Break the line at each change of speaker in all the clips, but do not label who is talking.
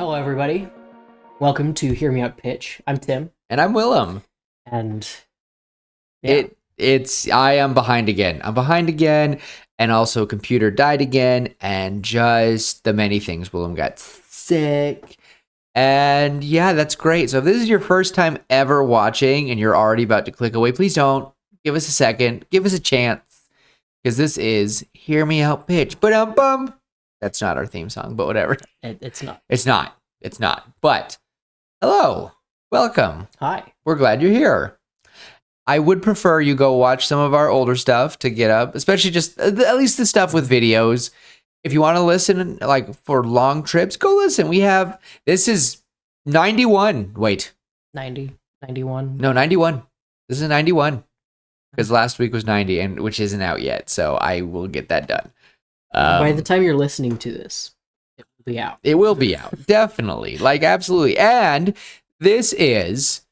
Hello, everybody. Welcome to Hear Me Out Pitch. I'm Tim,
And I'm Willem.
and yeah,
I am behind again. I'm behind again, and also computer died again, and just the many things. Willem got sick. And yeah, that's great. So if this is your first time ever watching and you're already about to click away, please don't. Give us a second. Give us a chance. Because this is Hear Me Out Pitch. Ba-dum-bum. That's not our theme song, but whatever.
it's not.
It's not. It's not. But hello. Welcome.
Hi.
We're glad you're here. I would prefer you go watch some of our older stuff to get up, especially just at least the stuff with videos. If you want to listen like for long trips, go listen. This is 91. Wait.
90, 91.
No, 91. This is 91. Because last week was 90, and which isn't out yet. So I will get that done.
By the time you're listening to this, it will be out.
It will be out. Definitely. Like, absolutely. And this is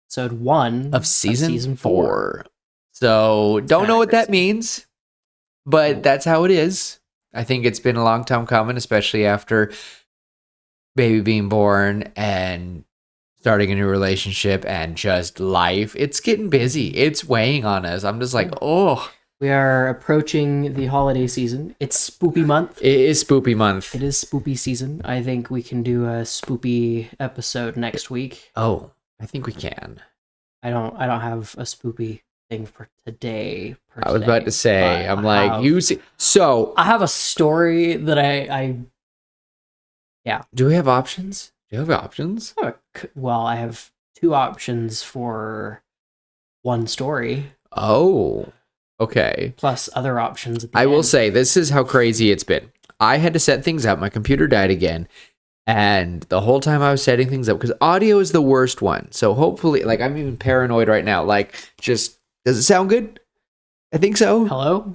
Episode 1
of season
four.
4. So don't know what that means, but that's how it is. I think it's been a long time coming, especially after baby being born and starting a new relationship and just life. It's getting busy. It's weighing on us. I'm just like, oh.
We are approaching the holiday season. It's spoopy month.
It is spoopy month.
It is spoopy season. I think we can do a spoopy episode next week.
Oh, I think we can.
I don't have a spoopy thing for today.
I was about to say, I'm like, you see. So
I have a story that I
do we have options? Do you have options?
well, I have 2 options for one story.
Oh, okay.
Plus other options at the
I will
end.
say, this is how crazy it's been. I had to set things up. My computer died again. And the whole time I was setting things up, because audio is the worst one. So hopefully, like, I'm even paranoid right now. Like, just, does it sound good? I think so.
Hello?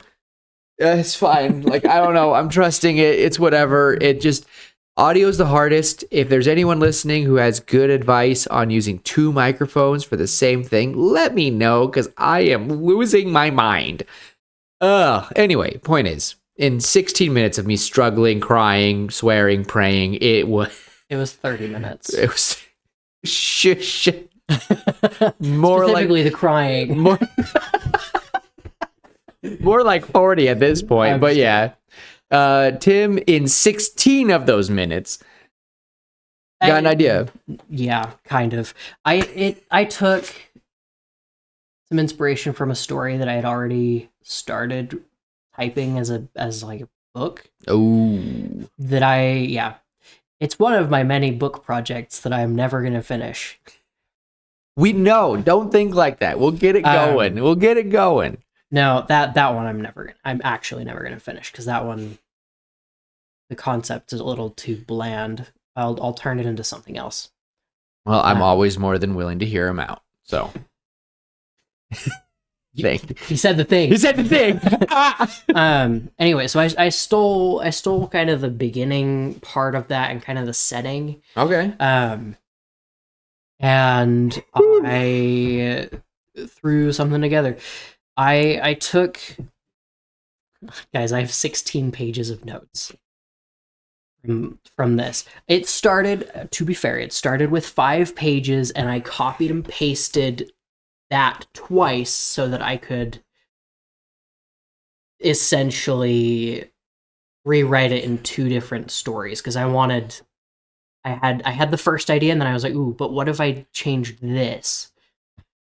It's fine. Like, I don't know. I'm trusting it. It's whatever. Audio is the hardest. If there's anyone listening who has good advice on using 2 microphones for the same thing, let me know, because I am losing my mind. Anyway, point is, in 16 minutes of me struggling, crying, swearing, praying, it was
30 minutes.
It was shush. More
Specifically
like
the crying.
more like 40 at this point. But yeah, Tim, in 16 of those minutes, got an idea.
Yeah, kind of. I took some inspiration from a story that I had already started typing as like a book.
Oh,
it's one of my many book projects that I'm never gonna finish.
we know. Don't think like that. We'll get it going. We'll get it going.
No, that one I'm actually never gonna finish, because that one, the concept is a little too bland. I'll turn it into something else.
Well, I'm always more than willing to hear him out. So.
He said the thing.
He said the thing.
Anyway, so I stole kind of the beginning part of that and kind of the setting.
Okay.
And I threw something together. I took, guys, I have 16 pages of notes from this. It started, to be fair, it started with 5 pages, and I copied and pasted that twice so that I could essentially rewrite it in 2 different stories, because I had the first idea, and then I was like, ooh, but what if I changed this?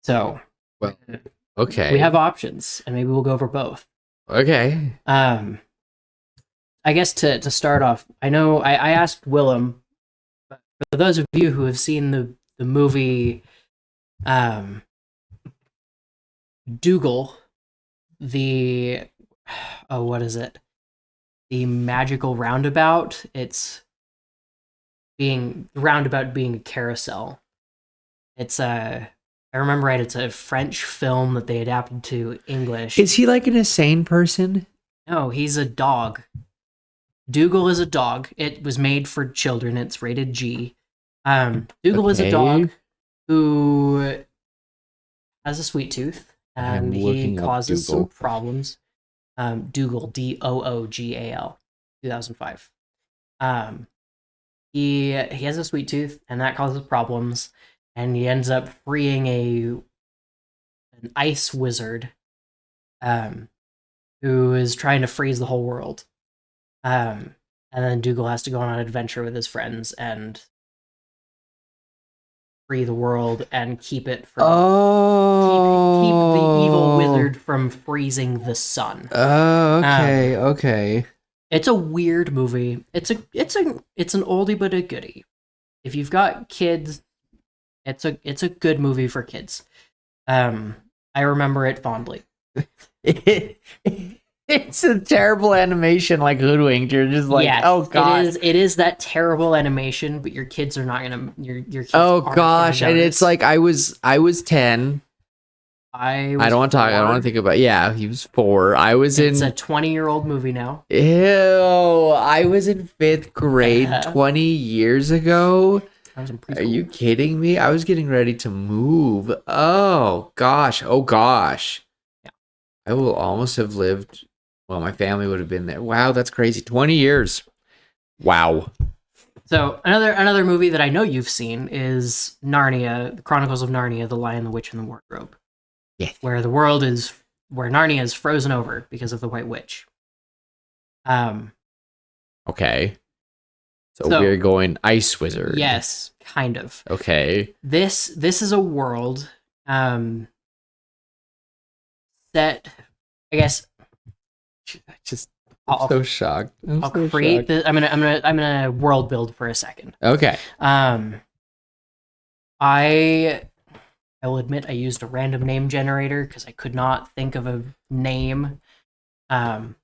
So,
well, okay,
we have options, and maybe we'll go over both.
Okay.
I guess to start off, I know I asked Willem, but for those of you who have seen the movie Dougal, what is it? The magical roundabout. It's the roundabout being a carousel. It's I remember right, it's a French film that they adapted to English.
Is he like an insane person?
No, he's a dog. Dougal is a dog. It was made for children. It's rated G. Dougal is a dog who has a sweet tooth, and he causes some problems. Dougal, Doogal, 2005. he has a sweet tooth, and that causes problems. And he ends up freeing an ice wizard, um, who is trying to freeze the whole world. And then Dougal has to go on an adventure with his friends and free the world and keep it from keep the evil wizard from freezing the sun.
Oh, okay, okay.
It's a weird movie. It's an oldie but a goodie. If you've got kids, it's a good movie for kids. I remember it fondly.
It's a terrible animation, like Hoodwinked. You're just like, yeah, oh god,
it is that terrible animation, but your kids are not gonna your kids.
Oh gosh, and it's like I was 10. I don't want to talk. 4. I don't want to think about. Yeah, he was 4. I was
It's a 20-year-old movie now.
Ew! I was in 5th grade 20 years ago.
I was in preschool.
Are you kidding me? I was getting ready to move. Oh gosh. Oh gosh.
Yeah.
I will almost have lived. Well, my family would have been there. Wow, that's crazy. 20 years. Wow.
So another movie that I know you've seen is Narnia, The Chronicles of Narnia, The Lion, the Witch, and the Wardrobe.
Yes.
Where Narnia is frozen over because of the White Witch.
Okay. So we're going Ice Wizard.
Yes, kind of.
Okay.
This is a world that, I guess,
I'm so shocked.
I'll create the. I'm gonna world build for a second.
Okay.
I will admit I used a random name generator because I could not think of a name. And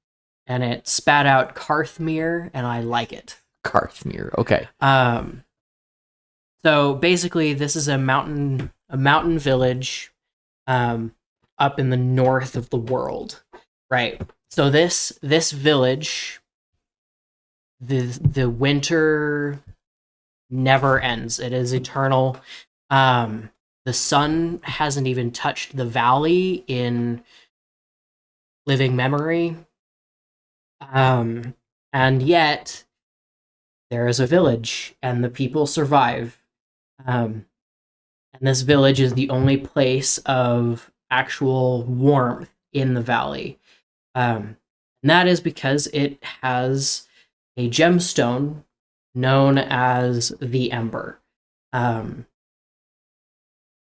it spat out Carthmere, and I like it.
Carthmere. Okay.
So basically, this is a mountain village, up in the north of the world, right? So this village, the winter never ends. It is eternal. The sun hasn't even touched the valley in living memory. And yet there is a village and the people survive. And this village is the only place of actual warmth in the valley. And that is because it has a gemstone known as the Ember.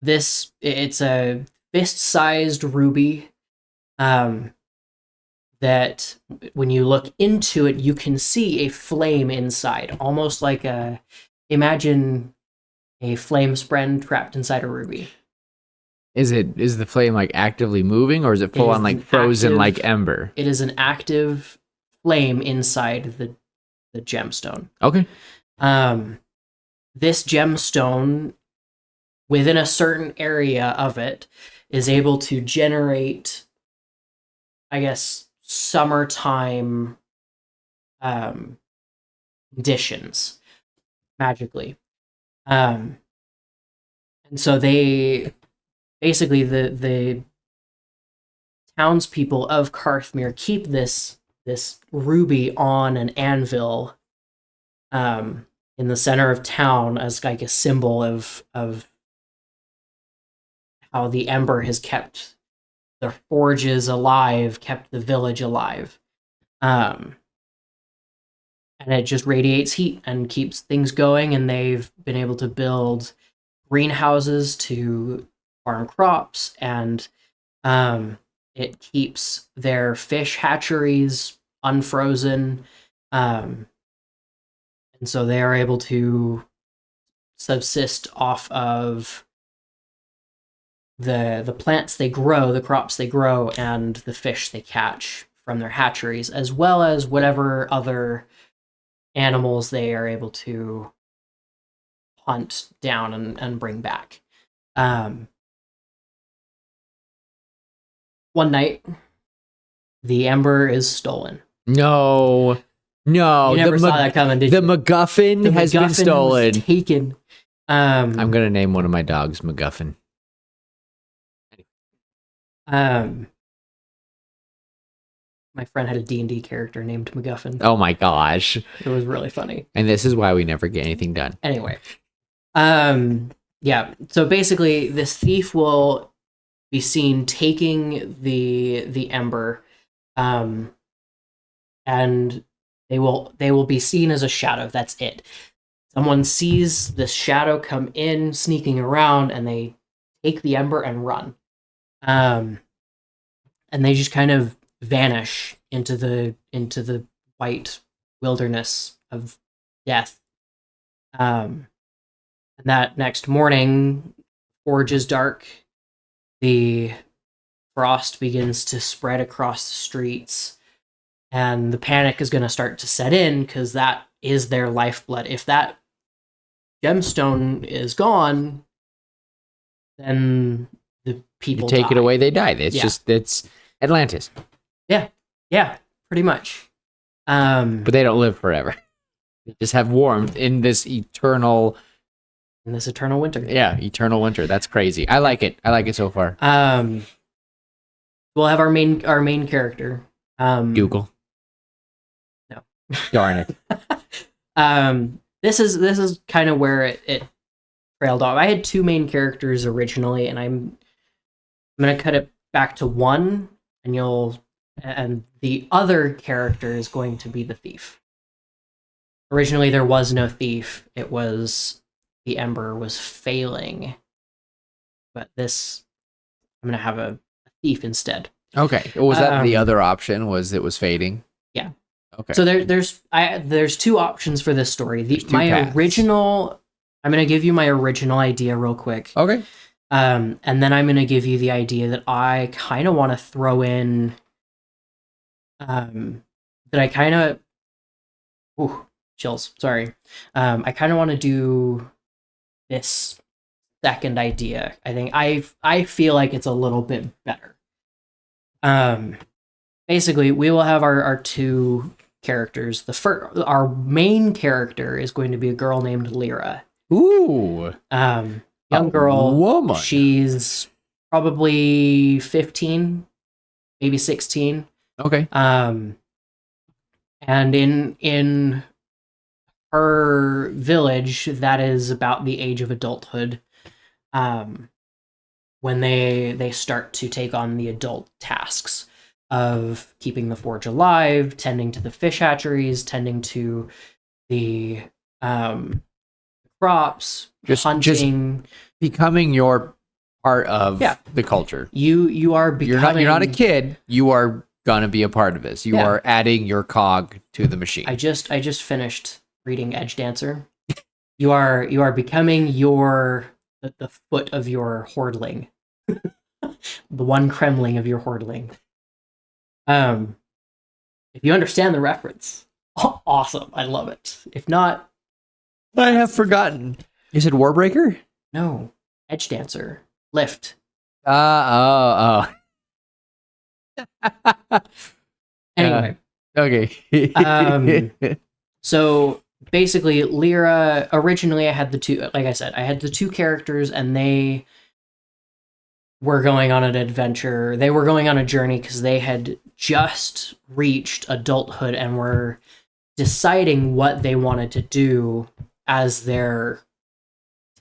It's a fist-sized ruby, that when you look into it, you can see a flame inside, almost like imagine a flame spren trapped inside a ruby.
Is the flame like actively moving, or is it full on like frozen like Ember?
It is an active flame inside the gemstone.
Okay.
This gemstone, within a certain area of it, is able to generate, I guess, summertime conditions magically. And so they basically the townspeople of Carthmere keep this ruby on an anvil in the center of town as like a symbol of how the Ember has kept the forges alive, kept the village alive. And it just radiates heat and keeps things going, and they've been able to build greenhouses to farm crops, and it keeps their fish hatcheries unfrozen. And so they are able to subsist off of the plants they grow, the crops they grow, and the fish they catch from their hatcheries, as well as whatever other animals they are able to hunt down and bring back. One night, the Ember is stolen.
No.
You never saw that coming, did you?
The MacGuffin has been stolen.
Was taken.
I'm gonna name one of my dogs MacGuffin.
My friend had a D&D character named MacGuffin.
Oh my gosh.
It was really funny.
And this is why we never get anything done.
Anyway, yeah. So basically, this thief will be seen taking the Ember, and they will be seen as a shadow. That's it. Someone sees this shadow come in, sneaking around, and they take the Ember and run. And they just kind of vanish into the white wilderness of death. And that next morning, forge is dark. The frost begins to spread across the streets, and the panic is going to start to set in because that is their lifeblood. If that gemstone is gone, then the people
You take it
die.
away, they die. It's
Yeah.
just, it's Atlantis.
Yeah, pretty much.
But they don't live forever. They just have warmth in this eternal,
In this eternal winter.
eternal winter. That's crazy. I like it. I like it so far.
We'll have our main character.
Dougal.
No.
Darn it.
This is kind of where it trailed off. I had two main characters originally, and I'm gonna cut it back to one, and the other character is going to be the thief. Originally, there was no thief. It was the Ember was failing, but this I'm gonna have a thief instead.
Okay. Was that the other option? Was it was fading?
Yeah.
Okay.
So there's two options for this story.
There's two
My
paths.
original, I'm gonna give you my original idea real quick.
Okay.
And then I'm gonna give you the idea that I kind of want to throw in. That I kind of, chills. Sorry. I kind of want to do this second idea. I think I feel like it's a little bit better. Basically, we will have our two characters. Our main character is going to be a girl named Lyra.
Ooh.
Young
A
girl.
woman.
She's probably 15, maybe 16.
Okay.
And in her village, that is about the age of adulthood, when they start to take on the adult tasks of keeping the forge alive, tending to the fish hatcheries, tending to the crops,
Just
hunting.
becoming your part of
Yeah.
the culture.
You are becoming.
You're not a kid. You are gonna be a part of this. You
Yeah.
are adding your cog to the machine.
I just finished reading Edge Dancer. You are becoming the foot of your hordling. The one Kremling of your hordling. If you understand the reference, awesome. I love it. If not,
I have forgotten. You said Warbreaker?
no. Edge Dancer. Lift.
Oh.
Anyway,
Okay.
so basically, Lyra, originally I had the two, like I said, I had the two characters, and they were going on an adventure. They were going on a journey because they had just reached adulthood and were deciding what they wanted to do as their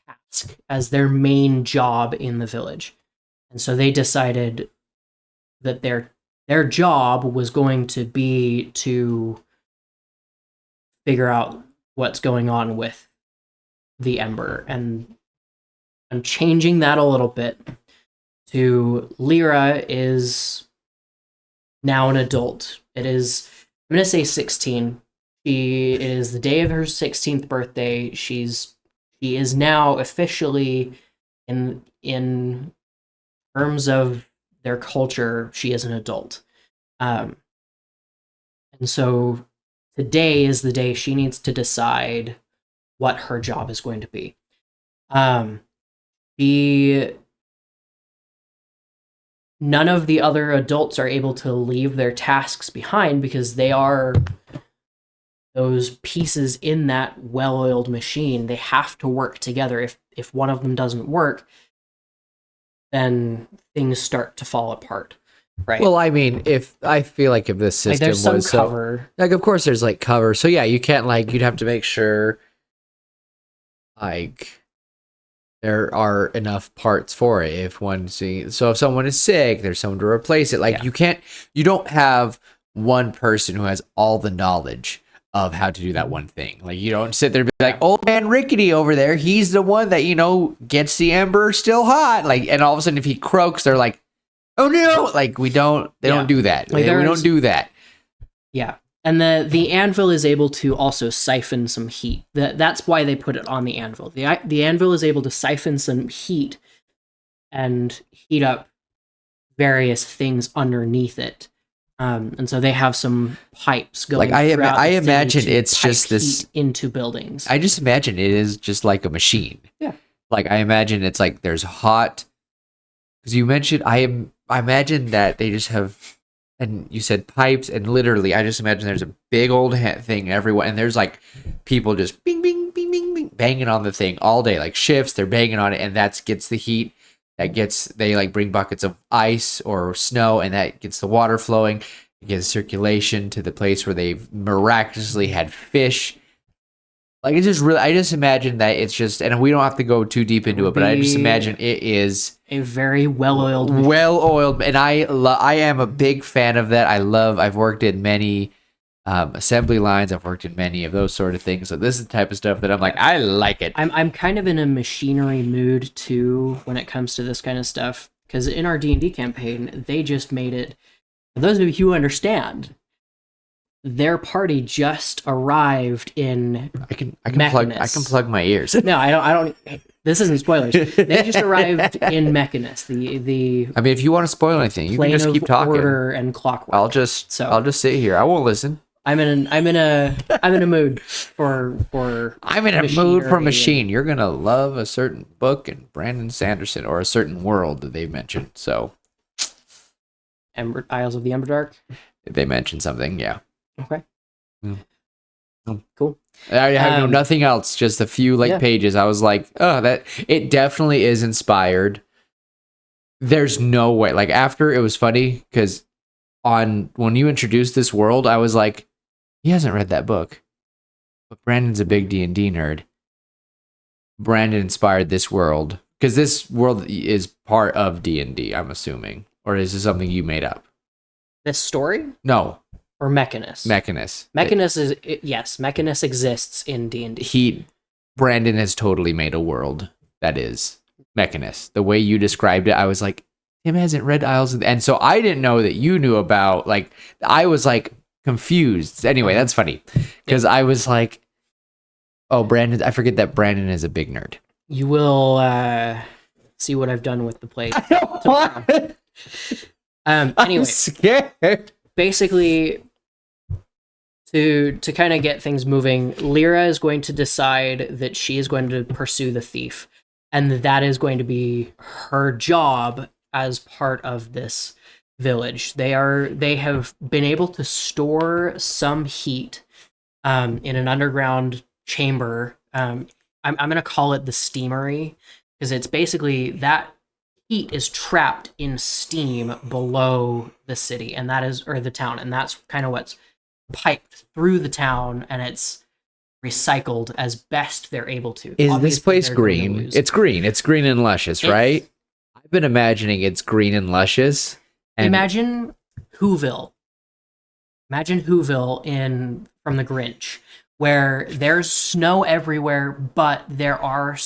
task, as their main job in the village. And so they decided that their job was going to be to figure out what's going on with the Ember. And I'm changing that a little bit to Lyra is now an adult. It is, I'm going to say 16. It is the day of her 16th birthday. She is now officially in terms of their culture, she is an adult. And so today is the day she needs to decide what her job is going to be. None of the other adults are able to leave their tasks behind because they are those pieces in that well-oiled machine. They have to work together. If one of them doesn't work, then things start to fall apart. right?
Well, I mean, if I feel like if this
Like
system
there's some
was so,
cover.
like, of course there's like cover. So yeah, you can't like you'd have to make sure like there are enough parts for it. So if someone is sick, there's someone to replace it. Like
Yeah.
you don't have one person who has all the knowledge of how to do that one thing. Like you don't sit there and be like, old man Rickety over there, he's the one that, gets the ember still hot. Like, and all of a sudden if he croaks, they're like, oh no, like they don't do that.
Like
We don't do that.
Yeah. And the anvil is able to also siphon some heat. That's why they put it on the anvil. The anvil is able to siphon some heat and heat up various things underneath it. And so they have some pipes going.
Like I
throughout the city
imagine
to
it's
pipe
just this
heat into buildings.
I just imagine it is just like a machine.
Yeah.
Like I imagine it's like there's hot because you mentioned I imagine that they just have and you said pipes and literally I just imagine there's a big old thing everywhere and there's like people just bing bing bing bing bing banging on the thing all day like shifts they're banging on it and that gets the heat they like bring buckets of ice or snow and that gets the water flowing. It gives circulation to the place where they've miraculously had fish. Like it's just really, I just imagine that it's just, and we don't have to go too deep into it, but I just imagine it is
a very well-oiled,
and I am a big fan of that. I've worked in many assembly lines. I've worked in many of those sort of things. So this is the type of stuff that I'm like, I like it.
I'm kind of in a machinery mood too when it comes to this kind of stuff because in our D&D campaign, they just made it. For those of you who understand, their party just arrived in
I can plug my ears.
No, I don't. This isn't spoilers. They just arrived in Mechanus. The
I mean, if you want to spoil anything, you can just keep talking.
Order and clockwork.
I'll just sit here. I won't listen.
I'm in a mood for.
I'm in a mood for machine. You're gonna love a certain book and Brandon Sanderson or a certain world that they mentioned. So,
Isles of the Emberdark.
They mentioned something, yeah.
Okay.
Cool. I have nothing else, just a few pages. I was like, oh, that it definitely is inspired. There's no way. Like after it was funny because when you introduced this world, I was like, he hasn't read that book. But Brandon's a big D&D nerd. Brandon inspired this world because this world is part of D&D, I'm assuming. Or is this something you made up?
This story?
No.
Or Mechanus?
Mechanus.
Mechanus exists in D&D.
Brandon has totally made a world that is Mechanus. The way you described it, I was like, Tim hasn't read Isles of and so I didn't know that you knew about, like, I was, like, confused. Anyway, that's funny. Because I was like, oh, Brandon, I forget that Brandon is a big nerd.
You will see what I've done with the plate. Anyway.
I'm scared.
Basically, to kind of get things moving, Lyra is going to decide that she is going to pursue the thief, and that is going to be her job as part of this village. They have been able to store some heat in an underground chamber. I'm going to call it the steamery because it's basically that heat is trapped in steam below the city, and that is, or the town, and that's kind of what's piped through the town, and it's recycled as best they're able to.
Is this place green? It's green. It's green and luscious, right? I've been imagining it's green and luscious. And
imagine Whoville. Imagine Whoville from the Grinch, where there's snow everywhere, but there are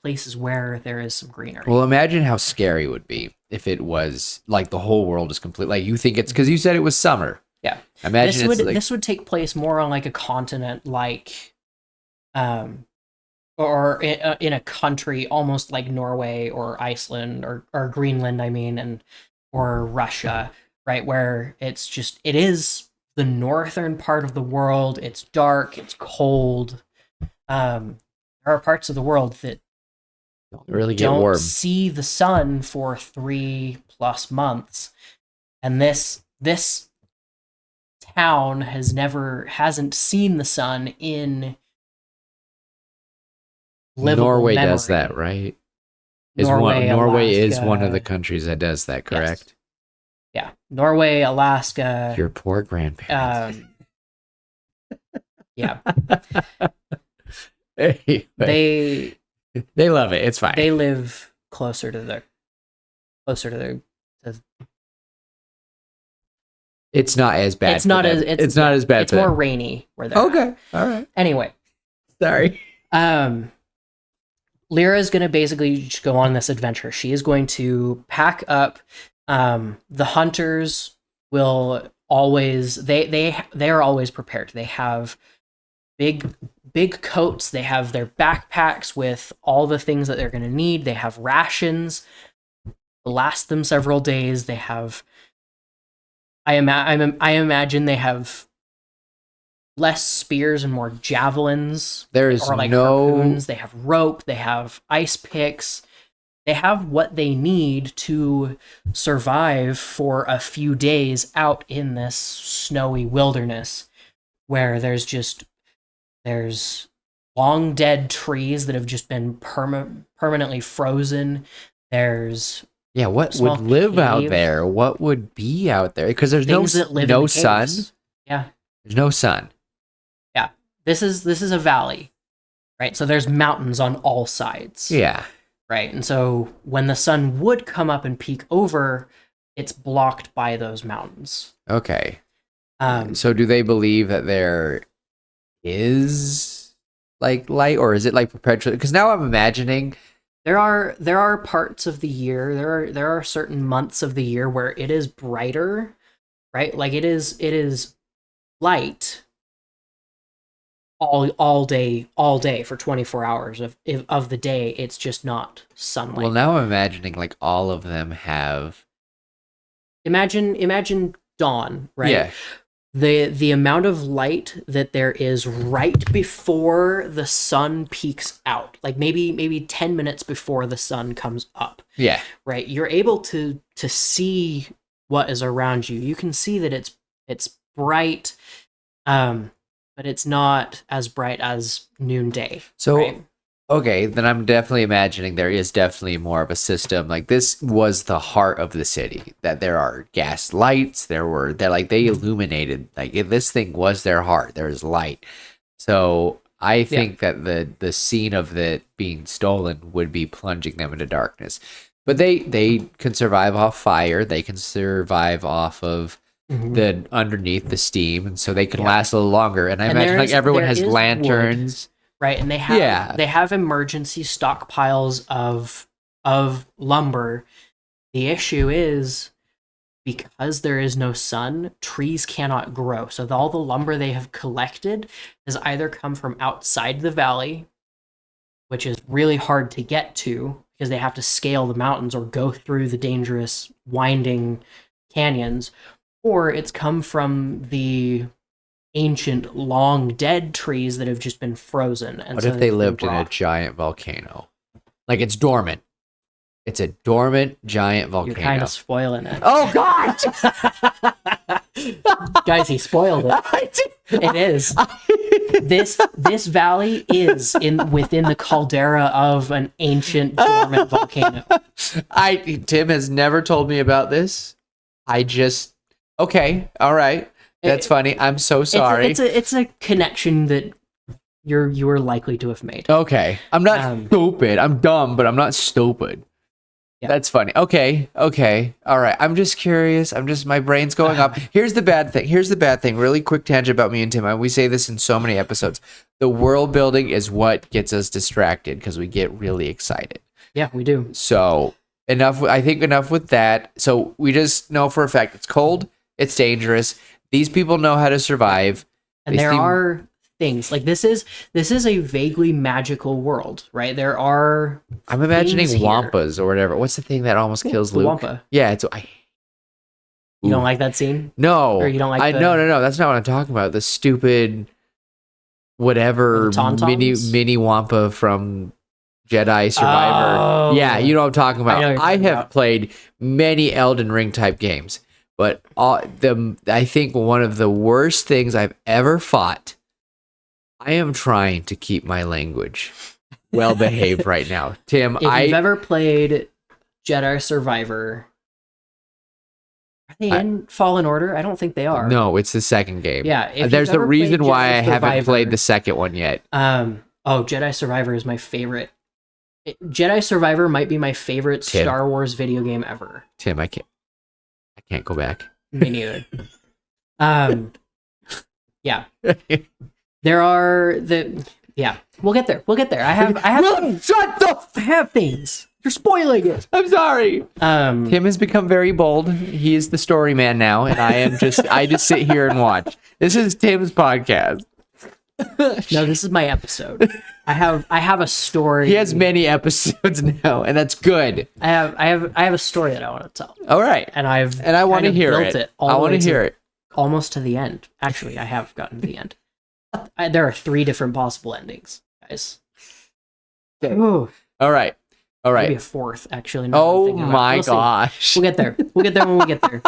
places where there is some greenery.
Well, imagine how scary it would be if it was like the whole world is complete. Like you think it's because you said it was summer.
Yeah.
Imagine
this would take place more on like a continent, like, or in a country almost like Norway or Iceland or Greenland, I mean, or Russia, right? Where it is the northern part of the world. It's dark, it's cold. There are parts of the world that don't see the sun for 3+ months, and this town hasn't seen the sun in livable
Norway
memory.
does that, right? Norway is one of the countries that does that, correct?
Yeah, Norway, Alaska.
Your poor grandparents.
Yeah,
Anyway, they love it. It's fine.
they live closer to the to
It's not as bad.
It's not as
it's not as bad.
It's more rainy where they're
okay.
at.
All right.
Anyway,
Sorry.
Lyra is going to basically just go on this adventure. She is going to pack up. The hunters will always they are always prepared. They have big coats. They have their backpacks with all the things that they're going to need. They have rations to last them several days. They have. I imagine they have less spears and more javelins.
There is
or like harpoons. They have rope. They have ice picks. They have what they need to survive for a few days out in this snowy wilderness where there's long dead trees that have just been permanently frozen. There's
what would live out there? What would be out there? Because there's no sun.
Yeah.
There's no sun.
Yeah. This is a valley, right? So there's mountains on all sides.
Yeah.
Right. And so when the sun would come up and peek over, it's blocked by those mountains.
Okay. So do they believe that there is like light, or is it like perpetual? Because now I'm imagining
there are parts of the year, there are certain months of the year where it is brighter, right? Like it is light all day for 24 hours of the day. It's just not sunlight.
Well, now I'm imagining like all of them have.
Imagine dawn, right?
Yeah.
The amount of light that there is right before the sun peaks out, like maybe 10 minutes before the sun comes up.
Yeah.
Right. You're able to see what is around you. You can see that it's bright, but it's not as bright as noonday.
So,
right?
Okay, then I'm definitely imagining there is definitely more of a system. Like this was the heart of the city. That there are gas lights. They illuminated. Like this thing was their heart. There is light. So I think that the scene of it being stolen would be plunging them into darkness. But they can survive off fire. They can survive off of the underneath the steam, and so they can last a little longer. And I imagine like everyone has lanterns.
Wood. Right, and they have emergency stockpiles of lumber. The issue is because there is no sun, trees cannot grow. So all the lumber they have collected has either come from outside the valley, which is really hard to get to because they have to scale the mountains or go through the dangerous winding canyons, or it's come from the ancient, long dead trees that have just been frozen. And
what if they lived in a giant volcano? Like it's dormant. It's a dormant giant volcano.
You're kind of spoiling it.
Oh God!
Guys, he spoiled it. It is. This valley is within the caldera of an ancient dormant volcano.
Tim has never told me about this. Okay, all right. That's funny. I'm so sorry.
It's a connection that you were likely to have made.
Okay. I'm not stupid. I'm dumb, but I'm not stupid. Yeah. That's funny. Okay. All right. I'm just curious. My brain's going up. Here's the bad thing. Really quick tangent about me and Tim. We say this in so many episodes. The world building is what gets us distracted because we get really excited.
Yeah, we do.
So enough with that. So we just know for a fact it's cold. It's dangerous. These people know how to survive.
And there are things like this is a vaguely magical world, right? There are.
I'm imagining wampas or whatever. What's the thing that almost kills Luke?
Wampa.
Yeah,
You don't like that scene?
No.
Or you don't like
No. That's not what I'm talking about. The stupid whatever mini wampa from Jedi Survivor.
Oh.
Yeah, you know what I'm talking about. I have played many Elden Ring type games. But I think one of the worst things I've ever fought, I am trying to keep my language well behaved right now. Tim,
if you've ever played Jedi Survivor, Are they in Fallen Order? I don't think they are.
No, it's the second game.
Yeah, if
There's
you've
a
ever
reason
played
why I
Jedi
haven't played
Survivor-
the second one yet.
Jedi Survivor is my favorite. Jedi Survivor might be my favorite
Tim.
Star Wars video game ever.
Tim, I can't go back.
Me neither. Yeah. There are yeah. We'll get there. I have
Shut the
I have things. You're spoiling it.
I'm sorry. Tim has become very bold. He is the story man now, and I just sit here and watch. This is Tim's podcast.
No, this is my episode. I have a story.
He has many episodes now, and that's good.
I have a story that I want to tell.
All right.
And
I want to hear it. I want to hear it.
Almost to the end. Actually, I have gotten to the end. There are 3 different possible endings, guys.
Okay.
Ooh,
All right.
maybe a 4th, actually. now that I'm
Oh
thinking about it.
my
We'll see.
gosh.
We'll get there. We'll get there when we get there.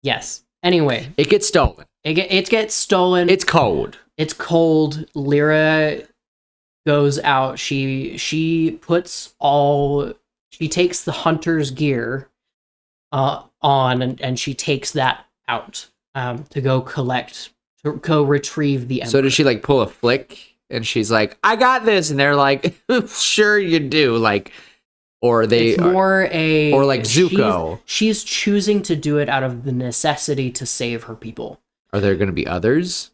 Yes. Anyway,
It gets stolen.
it gets stolen.
It's cold.
It's cold. Lyra goes out. She takes the hunter's gear on and she takes that out to go retrieve the Ember.
So does she like pull a flick and she's like, I got this, and they're like, sure you do, like, or they
It's more a
or like Zuko.
She's choosing to do it out of the necessity to save her people.
Are there going to be others?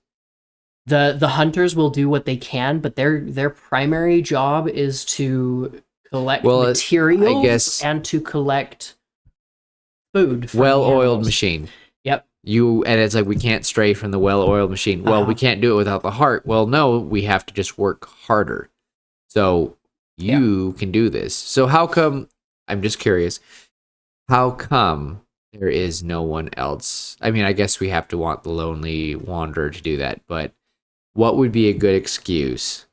The hunters will do what they can, but their primary job is to collect materials,
I guess,
and to collect food. From
well-oiled machine.
Yep.
And it's like, we can't stray from the well-oiled machine. Well, we can't do it without the heart. Well, no, we have to just work harder. So you can do this. So how come, I'm just curious, how come there is no one else? I mean, I guess we have to want the lonely wanderer to do that, but what would be a good excuse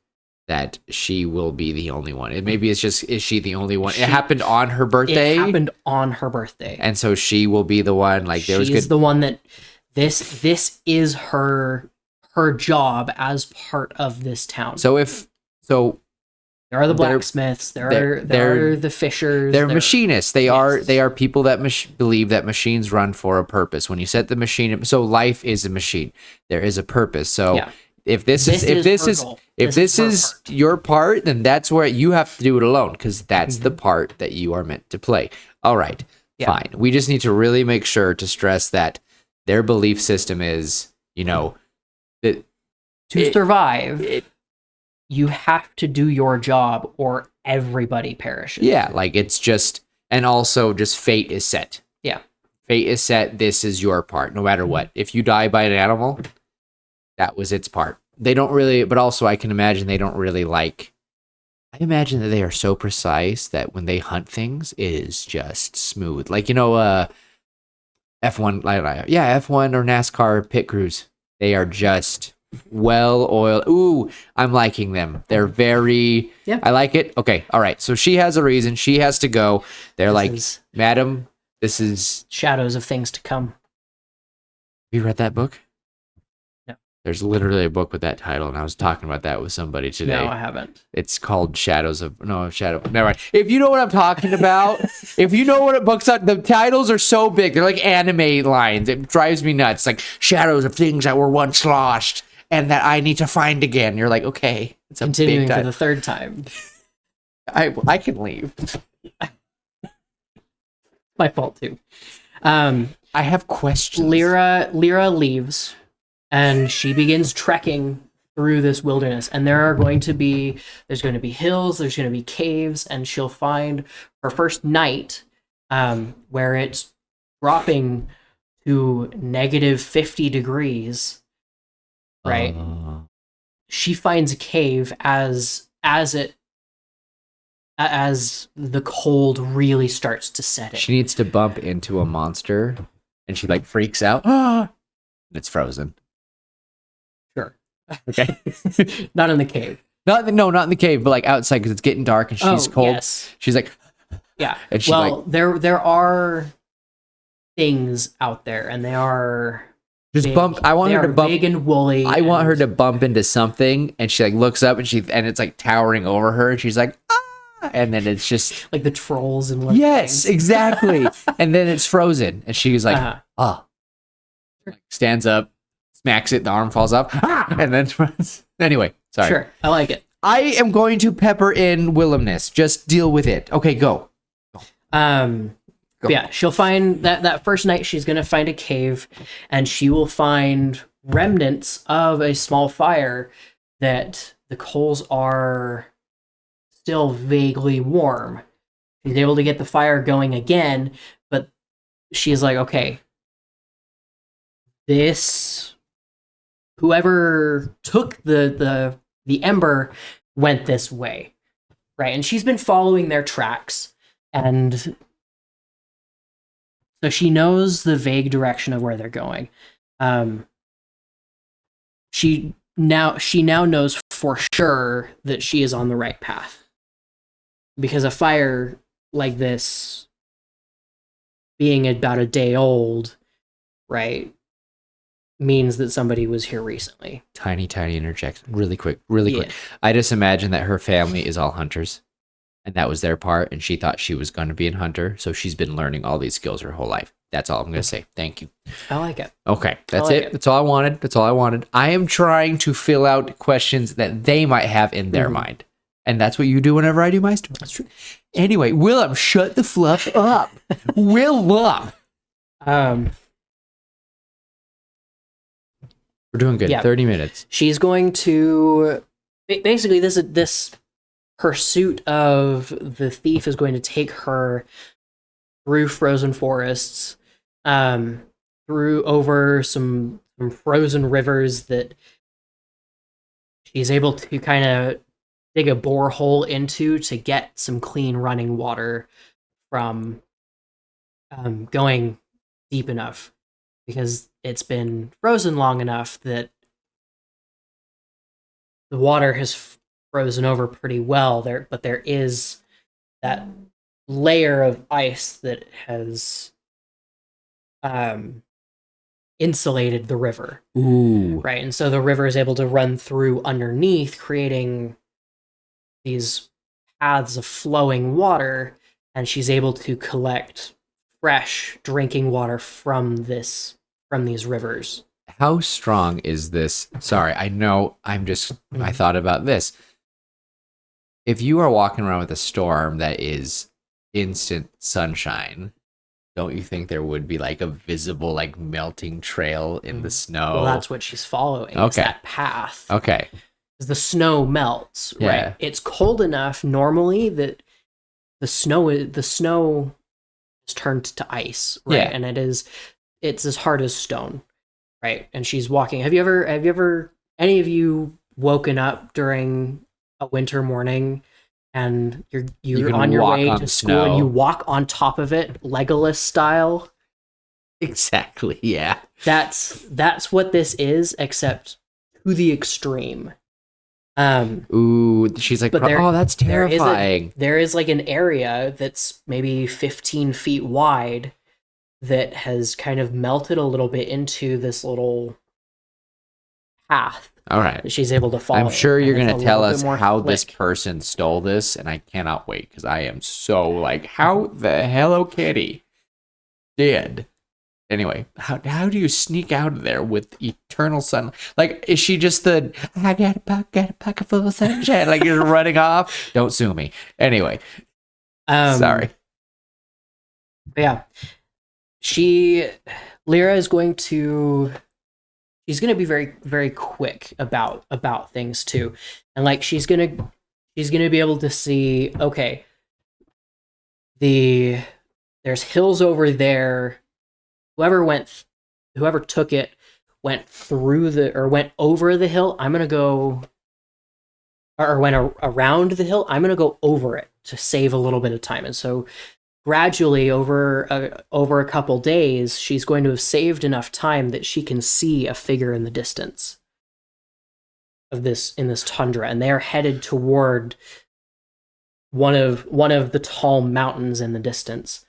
that she will be the only one? And maybe it's just, is she the only one? It happened on her birthday.
It happened on her birthday.
And so she will be the one, like, there was good.
She's the one that this is her job as part of this town.
So
there are the blacksmiths, there are the fishers.
They're machinists. They are people that believe that machines run for a purpose. When you set the machine, so life is a machine. There is a purpose. So if this is your part, then that's where you have to do it alone, because that's the part that you are meant to play. All right, fine. We just need to really make sure to stress that their belief system is, that
to survive, you have to do your job or everybody perishes.
Yeah, like, it's just, and also just fate is set.
Yeah.
Fate is set. This is your part, no matter what. If you die by an animal, that was its part. They don't really, but also I can imagine they don't really like, I imagine that they are so precise that when they hunt things, it is just smooth. Like, F1, F1 or NASCAR pit crews. They are just well-oiled. Ooh, I'm liking them. They're very, I like it. Okay, all right. So she has a reason. She has to go. They're Madam, this is
Shadows of Things to Come.
Have you read that book?
No.
There's literally a book with that title, and I was talking about that with somebody today.
No, I haven't.
It's called Never mind. If you know what I'm talking about, if you know what a book's on, the titles are so big. They're like anime lines. It drives me nuts. Like, shadows of things that were once lost and that I need to find again. You're like, okay. It's a
Continuing
big
for the 3rd time.
I can leave.
My fault too.
I have questions.
Lyra leaves, and she begins trekking through this wilderness. And there's going to be hills, there's going to be caves, and she'll find her first night, where it's dropping to negative 50 degrees. Right. She finds a cave as the cold really starts to set in.
She needs to bump into a monster, and she like freaks out. And it's frozen.
Sure.
Okay.
Not in the cave.
Not in the cave, but like outside, because it's getting dark and she's cold.
Yes.
She's like,
yeah.
And she
there are things out there, and they are
just
big.
bump. I want her to bump.
Big and woolly.
I want her to bump into something, and she like looks up, and it's like towering over her, and she's like, ah! and then it's just
like the trolls and Lord
yes,
Things.
exactly. And then it's frozen, and she's like,
Uh-huh.
oh, like, stands up, smacks it, the arm falls off, and then anyway, sorry.
Sure, I like it.
I am going to pepper in Willemness. Just deal with it. Okay, go. Go.
Yeah, she'll find that first night she's going to find a cave, and she will find remnants of a small fire that the coals are still vaguely warm. She's able to get the fire going again, but she's like, okay, this whoever took the Ember went this way, right? And she's been following their tracks, and so she knows the vague direction of where they're going. She now knows for sure that she is on the right path, because a fire like this, being about a day old, right, means that somebody was here recently.
Tiny interjection, really quick.
Yeah.
I just imagine that her family is all hunters, and that was their part, and she thought she was going to be a hunter, so she's been learning all these skills her whole life. That's all I'm going to say. Thank you.
I like it.
Okay, that's
like
it.
it.
That's all I wanted. I am trying to fill out questions that they might have in their mind, and that's what you do whenever I do my story.
That's true.
Anyway, Willem, shut the fluff up. Willem. We're doing good.
Yeah.
30 minutes.
She's going to basically this pursuit of the thief is going to take her through frozen forests, through over some frozen rivers that she's able to kind of dig a borehole into to get some clean running water from going deep enough, because it's been frozen long enough that the water has frozen over pretty well there, but there is that layer of ice that has insulated the river.
Ooh.
Right, and so the river is able to run through underneath, creating these paths of flowing water, and she's able to collect fresh drinking water from these rivers.
How strong is this? Sorry, I know I thought about this. If you are walking around with a storm that is instant sunshine, don't you think there would be like a visible like melting trail in the snow?
Well, that's what she's following.
Okay.
It's that path.
Okay.
The snow melts,
Yeah.
right? It's cold enough normally that the snow is turned to ice, right?
Yeah.
And it's as hard as stone, right? And she's walking. Have you ever any of you woken up during a winter morning and you're on your way to school and you walk on top of it, Legolas style?
Exactly. Yeah.
That's what this is, except to the extreme.
Ooh, she's like,
But
oh, that's terrifying.
There is like an area that's maybe 15 feet wide that has kind of melted a little bit into this little path.
All right.
That she's able to follow.
I'm sure you're going to tell us how this
slick.
person stole this, and I cannot wait because I am so like, how the Hello Kitty did. Anyway, how do you sneak out of there with eternal sun? Like, is she just I got a pocket full of sunshine? Like, you're running off? Don't sue me. Anyway, sorry.
Yeah. Lyra is going to... She's going to be very, very quick about things, too. And, like, she's going to be able to see, okay, there's hills over there. Whoever took it went over the hill. I'm going to go, or went around the hill. I'm going to go over it to save a little bit of time. And so gradually over a couple days, she's going to have saved enough time that she can see a figure in the distance in this tundra. And they are headed toward one of the tall mountains in the distance.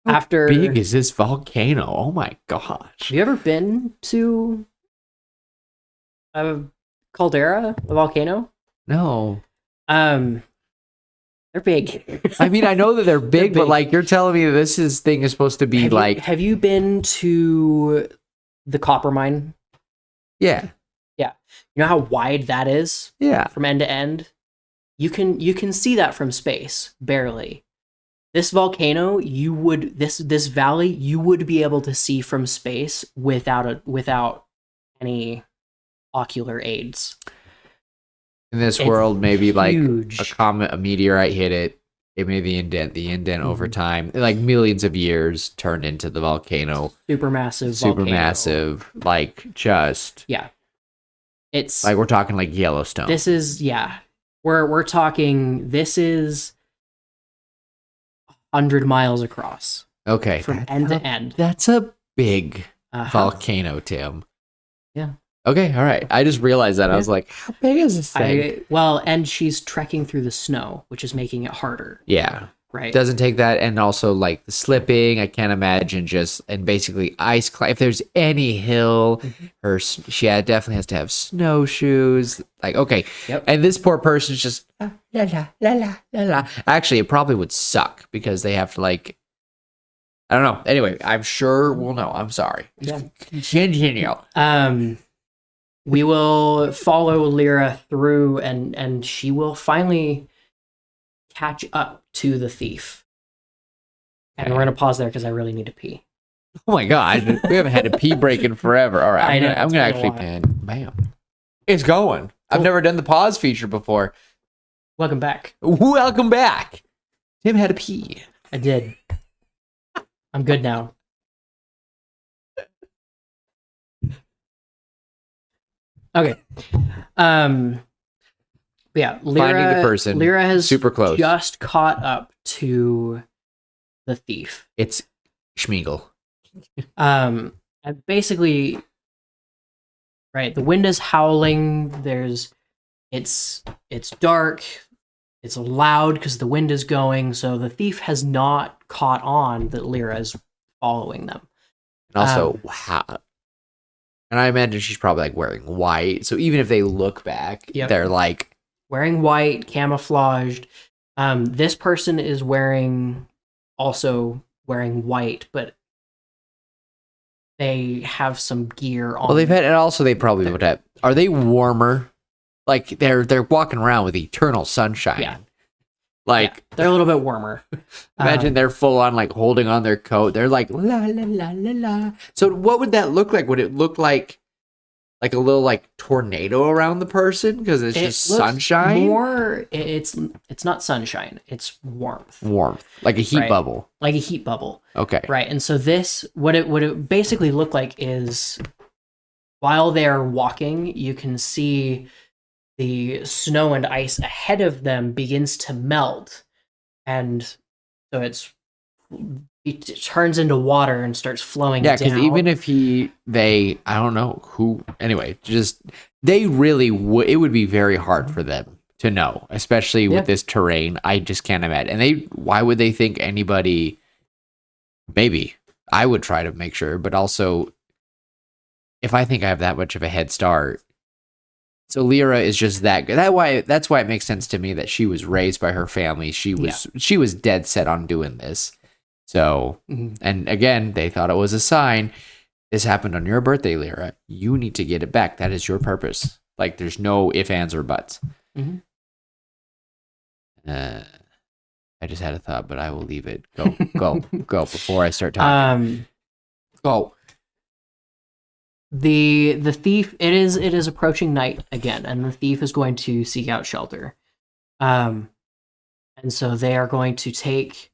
How big is this volcano? Oh my gosh.
Have you ever been to a caldera, a volcano?
No.
Um, they're big.
I mean, I know that they're big, but
big.
like you're telling me thing is supposed to be like.
Have you been to the copper mine?
Yeah.
Yeah. You know how wide that is
Yeah.
from end to end? You can see that from space, barely. This volcano, this valley, you would be able to see from space without any ocular aids.
In this
It's
world, maybe like
huge.
a comet, a meteorite hit it. It made the indent over time, like millions of years, turned into the volcano.
Supermassive
Supermassive,
volcano.
like just
Yeah. It's
like we're talking like Yellowstone.
This is We're talking this is 100 miles across.
Okay.
From end to end.
That's a big volcano, Tim.
Yeah.
Okay, all right. I just realized that. I was like, how big is this thing?
And she's trekking through the snow, which is making it harder.
Yeah.
Right.
Doesn't take that. And also like the slipping, I can't imagine and basically ice climb. If there's any hill, she definitely has to have snowshoes. Like, okay.
Yep.
And this poor person's just la la la la la la. Actually, it probably would suck because they have to like, I don't know. Anyway, I'm sure we'll know. I'm sorry.
Yeah.
Continue.
We will follow Lyra through and she will finally catch up to the thief. And we're going to pause there because I really need to pee.
Oh my God. We haven't had a pee break in forever. All right. I'm going to actually pan. Bam. It's going. Cool. I've never done the pause feature before.
Welcome back.
Welcome back. Tim had a pee.
I did. I'm good now. Okay. Yeah,
finding the person.
Lyra has
super close.
Just caught up to the thief.
It's Schmeagol.
And basically, right, the wind is howling. It's dark. It's loud because the wind is going. So the thief has not caught on that Lyra is following them.
And also, wow. And I imagine she's probably like wearing white. So even if they look back, they're like
wearing white, camouflaged. This person is also wearing white, but they have some gear on.
Well, they probably would have. Are they warmer? Like they're walking around with eternal sunshine.
Yeah.
Like
they're a little bit warmer.
Imagine they're full on like holding on their coat. They're like la la la la la. So what would that look like? Would it look like a little like tornado around the person because it's just sunshine?
It's not sunshine. It's warmth.
Warmth, like a heat bubble.
Like a heat bubble.
Okay.
Right. And so what it basically looked like is while they're walking, you can see the snow and ice ahead of them begins to melt, and so it turns into water and starts flowing.
Yeah, because even if I don't know who. Anyway, just they really would. It would be very hard for them to know, especially with this terrain. I just can't imagine. And why would they think anybody? Maybe I would try to make sure, but also, if I think I have that much of a head start. So Lyra is just that good. That's why it makes sense to me that she was raised by her family. She was dead set on doing this. So, and again, they thought it was a sign. This happened on your birthday, Lyra. You need to get it back. That is your purpose. Like, there's no ifs, ands, or buts.
Mm-hmm.
I just had a thought, but I will leave it. Go before I start talking. Go.
The thief, it is approaching night again, and the thief is going to seek out shelter. And so they are going to take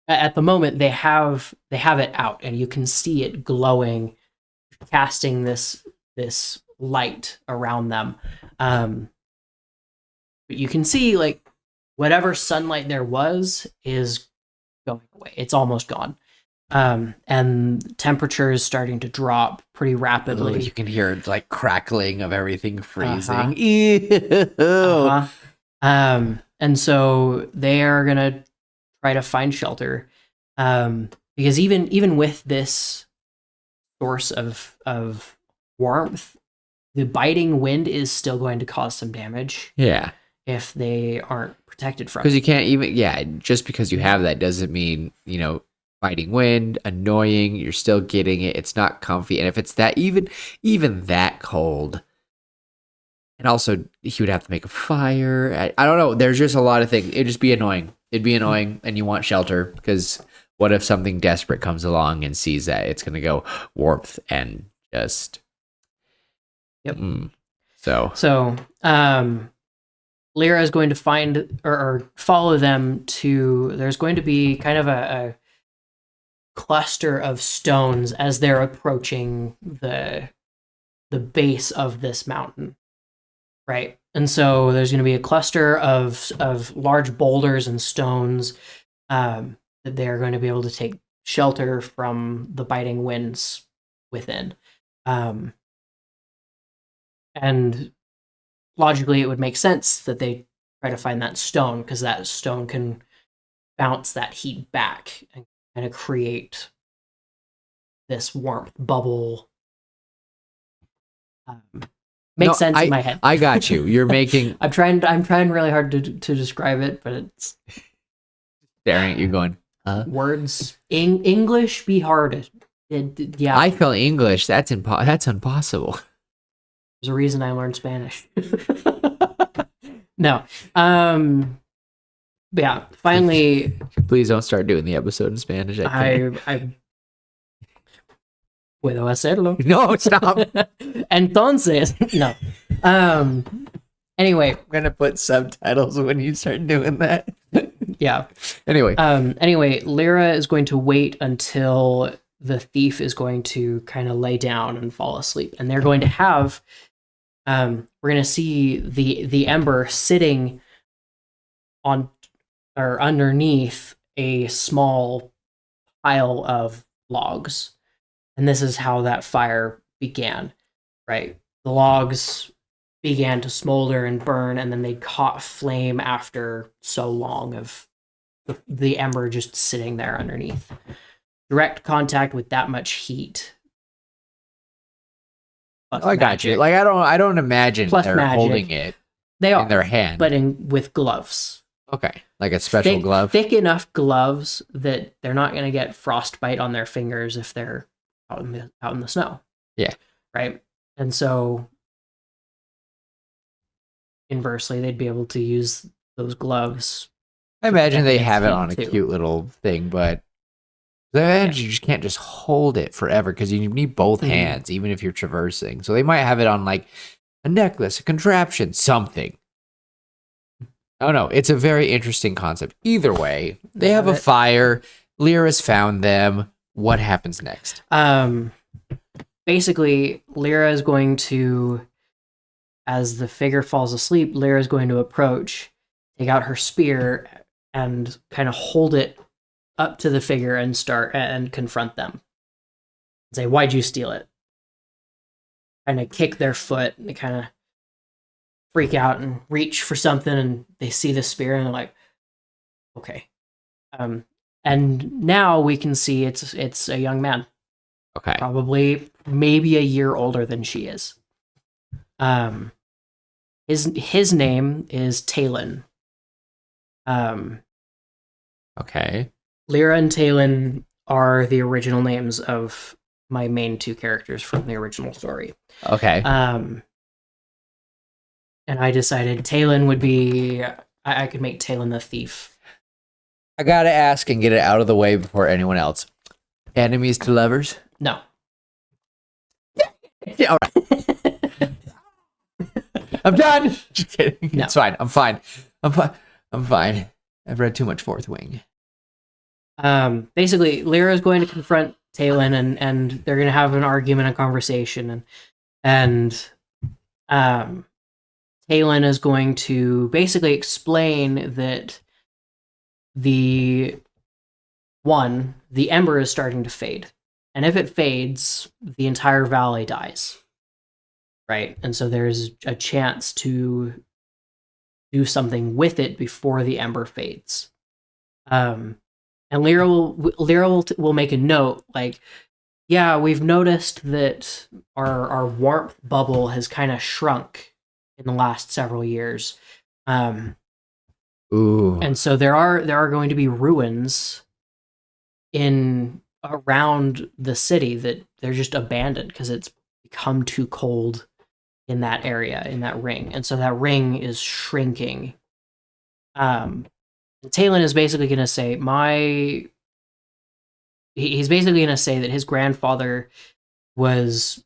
at the moment they have it out, and you can see it glowing, casting this light around them. But you can see like whatever sunlight there was is going away. It's almost gone. And temperature is starting to drop pretty rapidly.
You can hear like crackling of everything freezing.
And so they are gonna try to find shelter, because even with this source of warmth, the biting wind is still going to cause some damage
Yeah.
if they aren't protected from
Because
it.
you can't even, just because you have that doesn't mean, fighting wind, annoying, you're still getting it. It's not comfy. And if it's that, even that cold, and also he would have to make a fire. I don't know. There's just a lot of things. It'd just be annoying. It'd be annoying. And you want shelter because what if something desperate comes along and sees that it's going to go warmth and just.
Yep.
So,
Lyra is going to find or follow them to. There's going to be kind of a cluster of stones as they're approaching the base of this mountain, right? And so there's going to be a cluster of large boulders and stones that they're going to be able to take shelter from the biting winds within. And logically, it would make sense that they try to find that stone because that stone can bounce that heat back and kind of create this warmth bubble. Makes sense in my head.
I got you. You're making.
I'm trying really hard to describe it, but it's
staring at you, going,
words. English be hard. Yeah,
I feel English. That's impossible.
There's a reason I learned Spanish. No. Yeah, finally.
Please don't start doing the episode in Spanish.
I puedo hacerlo.
No, stop.
Entonces, no. Anyway,
I'm gonna put subtitles when you start doing that.
Yeah.
Anyway,
Lyra is going to wait until the thief is going to kind of lay down and fall asleep, and they're going to have. We're going to see the Ember sitting on or underneath a small pile of logs. And this is how that fire began, right? The logs began to smolder and burn, and then they caught flame after so long of the Ember just sitting there underneath. Direct contact with that much heat.
I got you. Like I don't imagine they're holding it
they are
in their hand,
but with gloves.
Okay, like a special glove,
thick enough gloves that they're not going to get frostbite on their fingers if they're out in the snow.
Yeah,
right. And so, inversely, they'd be able to use those gloves.
I imagine they have it on a cute little thing, but you just can't just hold it forever because you need both hands, even if you're traversing. So they might have it on like a necklace, a contraption, something. Oh no, it's a very interesting concept. Either way, they have a fire. Lyra's found them. What happens next?
Basically, Lyra is going to, as the figure falls asleep, Lyra is going to approach, take out her spear, and kind of hold it up to the figure and start and confront them. Say, "Why'd you steal it?" Kind of kick their foot, and they kind of freak out and reach for something, and they see the spear, and they're like, "Okay." And now we can see it's a young man.
Okay.
Probably maybe a year older than she is. His name is Talon.
Okay.
Lyra and Talon are the original names of my main two characters from the original story.
Okay.
And I decided Talon would be. I could make Talon the thief.
I gotta ask and get it out of the way before anyone else. Enemies to lovers?
No.
Yeah, all right. I'm done. Just kidding.
No.
It's fine. I'm fine. I'm fine. I've read too much Fourth Wing.
Basically, Lyra is going to confront Talon, and they're going to have an argument, a conversation, and Talon is going to basically explain that the Ember is starting to fade, and if it fades, the entire valley dies, right? And so there's a chance to do something with it before the Ember fades. And Lyra will make a note, like, Yeah, we've noticed that our warmth bubble has kind of shrunk in the last several years. Um,
Ooh,
and so there are going to be ruins in around the city that they're just abandoned because it's become too cold in that area, in that ring. And so that ring is shrinking. Talon is basically going to say he's basically going to say that his grandfather was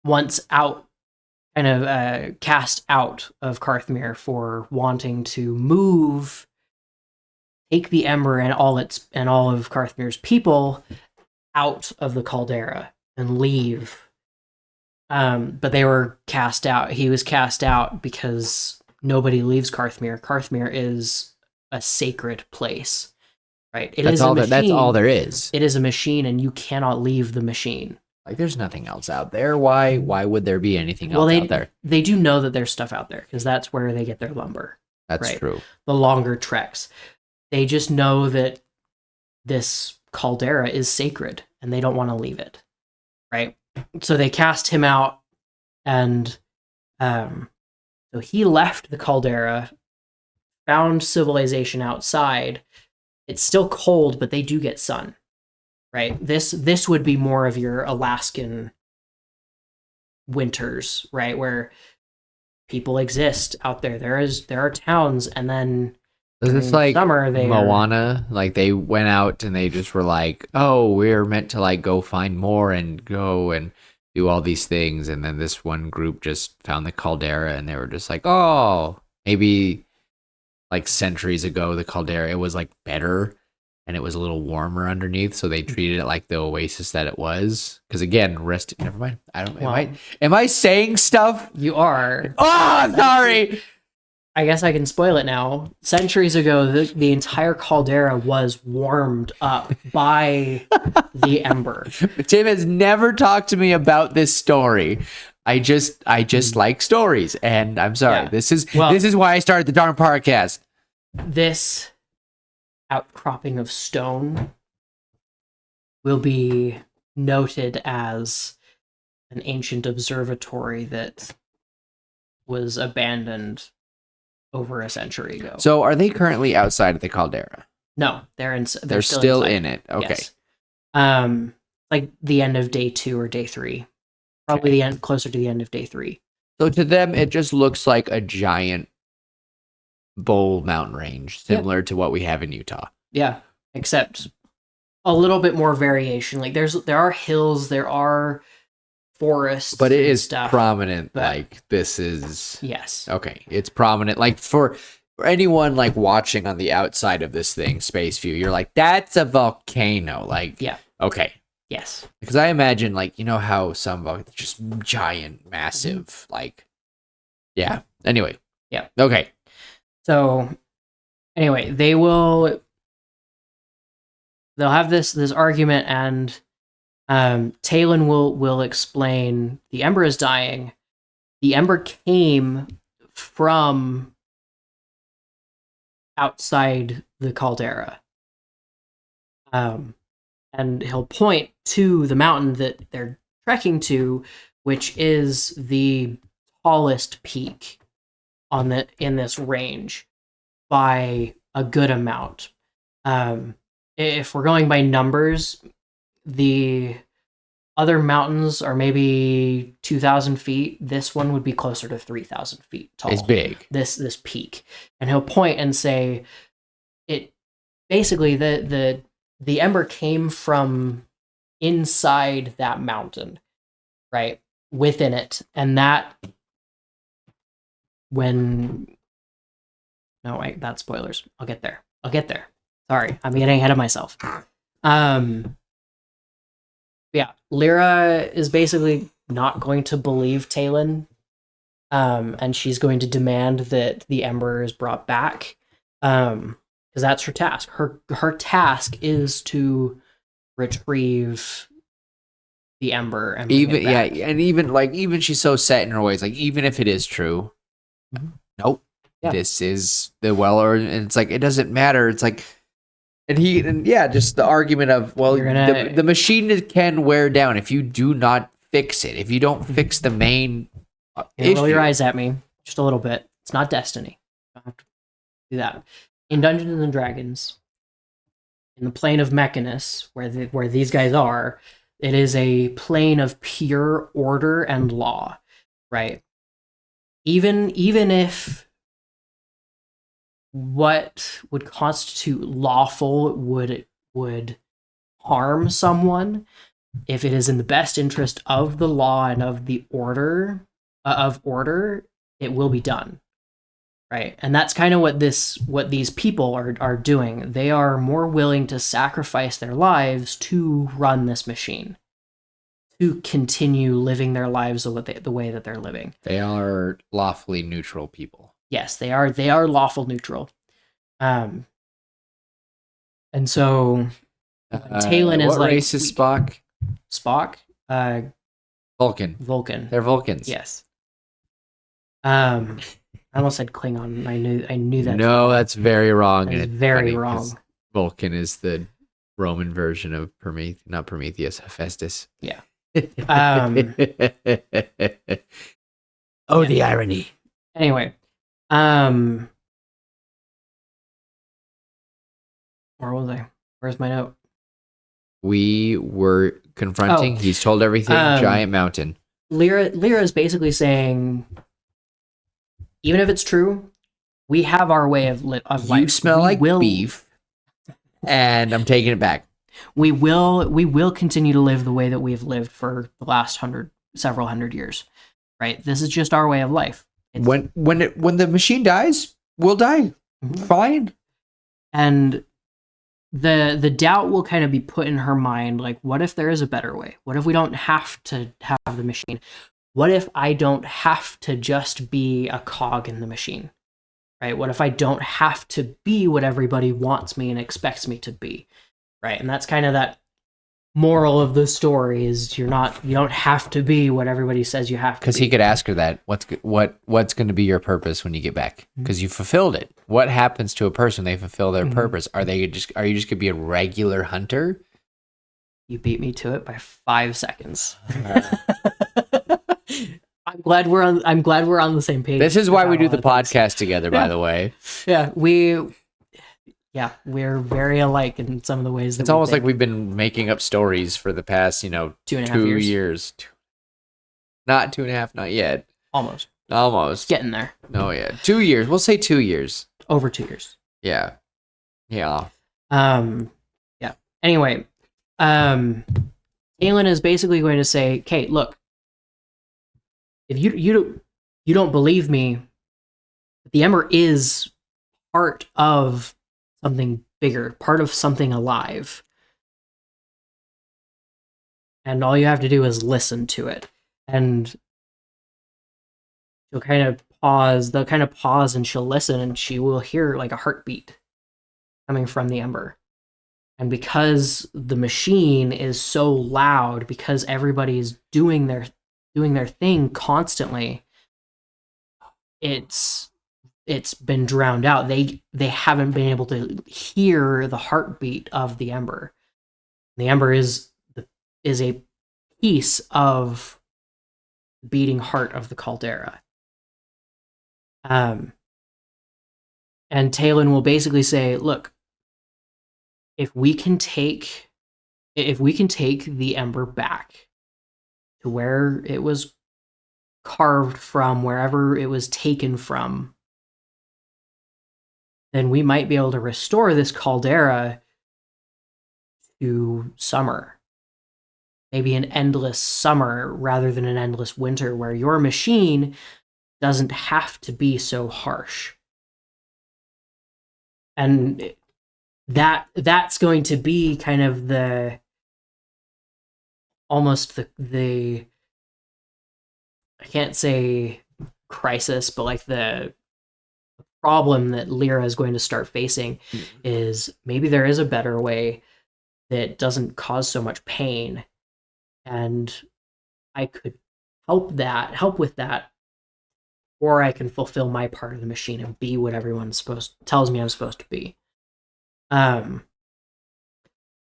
once out, kind of cast out of Carthmere for wanting to take the Ember and all of Carthmere's people out of the caldera and leave. But they were cast out. He was cast out because nobody leaves Carthmere. Carthmere is a sacred place, right? It is a machine.
That's all there is.
It is a machine, and you cannot leave the machine.
Like, there's nothing else out there. Why would there be anything else out there?
They do know that there's stuff out there because that's where they get their lumber.
That's true.
The longer treks. They just know that this caldera is sacred and they don't want to leave it, right? So they cast him out, and so he left the caldera, found civilization outside. It's still cold, but they do get sun, right? This would be more of your Alaskan winters, right, where people exist out there. There are towns, and then
is this like
summer
Moana? Like they went out and they just were like, "Oh, we're meant to like go find more and go and do all these things," and then this one group just found the caldera and they were just like, "Oh, maybe like centuries ago the caldera it was like better and it was a little warmer underneath, so they treated it like the oasis that it was." Because again, never mind. I don't. Am I saying stuff?
You are.
Oh, sorry.
I guess I can spoil it now. Centuries ago, the entire caldera was warmed up by the Ember.
Tim has never talked to me about this story. I just like stories, and I'm sorry. Yeah. This is why I started the darn podcast.
This outcropping of stone will be noted as an ancient observatory that was abandoned over a century ago.
So are they currently outside of the caldera?
No, they're
still in it. Okay.
Yes. Like the end of day 2 or day 3. Probably the end, closer to the end of day 3.
So to them, it just looks like a giant bowl mountain range, similar to what we have in Utah.
Yeah, except a little bit more variation. Like there are hills, there are forests,
but it is
stuff,
prominent. Like this is
okay.
It's prominent. Like for anyone like watching on the outside of this thing, space view, you're like, that's a volcano. Like okay.
Yes.
Because I imagine, like, you know how some just giant, massive, like, yeah. Anyway.
Yeah.
Okay.
So, anyway, they'll have this argument, and Talon will explain the Ember is dying. The Ember came from outside the caldera. And he'll point to the mountain that they're trekking to, which is the tallest peak in this range by a good amount. If we're going by numbers, the other mountains are maybe 2,000 feet. This one would be closer to 3,000 feet tall.
It's big.
This peak, and he'll point and say, "It basically the Ember came from inside that mountain, right? Within it. And that no, wait, that's spoilers. I'll get there. Sorry, I'm getting ahead of myself. Yeah, Lyra is basically not going to believe Talon, and she's going to demand that the Ember is brought back. Because that's her task. Her task is to retrieve the Ember and bring it back.
and even she's so set in her ways. Like even if it is true, nope, this is the Weller, and it's like it doesn't matter. It's like And yeah, just the argument of, well, the machine can wear down if you do not fix it. If you don't fix the main issue.
Roll your eyes at me just a little bit. It's not Destiny. You don't have to do that. In Dungeons and Dragons, in the plane of Mechanus, where these guys are, it is a plane of pure order and law, right? Even if what would constitute lawful would harm someone, if it is in the best interest of the law and of the order, it will be done, right? And that's kind of what these people are doing. They are more willing to sacrifice their lives to run this machine, to continue living their lives the way that they're living.
They are lawfully neutral people.
Yes, they are lawful neutral. And so Talon is
what
like,
race is Spock?
Spock?
Vulcan. They're Vulcans.
Yes. I almost said Klingon. I knew that.
No, that's very wrong.
That is very wrong.
Vulcan is the Roman version of not Prometheus, Hephaestus.
Yeah.
Oh, yeah. The irony.
Anyway, where was I? Where's my note?
We were confronting. He's told everything. Giant mountain.
Lyra is basically saying, even if it's true, we have our way of life.
You smell like beef, and I'm taking it back.
We will continue to live the way that we've lived for the last several hundred years, right? This is just our way of life.
When the machine dies, we'll die. Mm-hmm. Fine.
And the doubt will kind of be put in her mind, like, what if there is a better way? What if we don't have to have the machine? What if I don't have to just be a cog in the machine, right? What if I don't have to be what everybody wants me and expects me to be, right? And that's kind of that moral of the story, is you don't have to be what everybody says you have to be.
Because he could ask her that, what's going to be your purpose when you get back? Because you fulfilled it. What happens to a person when they fulfill their purpose? Are you just going to be a regular hunter?
You beat me to it by 5 seconds. I'm glad we're on the same page.
This is why we do the podcast together, by the way.
Yeah, we're very alike in some of the ways that
it's almost like we've been making up stories for the past, 2 years. Not 2.5, not yet. Almost.
Getting there.
Oh, yeah. 2 years. We'll say 2 years.
Over 2 years.
Yeah. Yeah.
Yeah. Anyway, Galen is basically going to say, "Kate, look, if you don't believe me, the Ember is part of something bigger, part of something alive. And all you have to do is listen to it." And they'll kind of pause and she'll listen, and she will hear like a heartbeat coming from the Ember. And because the machine is so loud, because everybody's doing their thing constantly, it's been drowned out. They haven't been able to hear the heartbeat of the Ember. The Ember is a piece of the beating heart of the caldera. And Talon will basically say, "Look, if we can take the Ember back to where it was carved from, wherever it was taken from, then we might be able to restore this caldera to summer. Maybe an endless summer rather than an endless winter, where your machine doesn't have to be so harsh." And that's going to be kind of almost the I can't say crisis, but like the problem that Lyra is going to start facing is, maybe there is a better way that doesn't cause so much pain, and I could help with that, or I can fulfill my part of the machine and be what everyone tells me I'm supposed to be.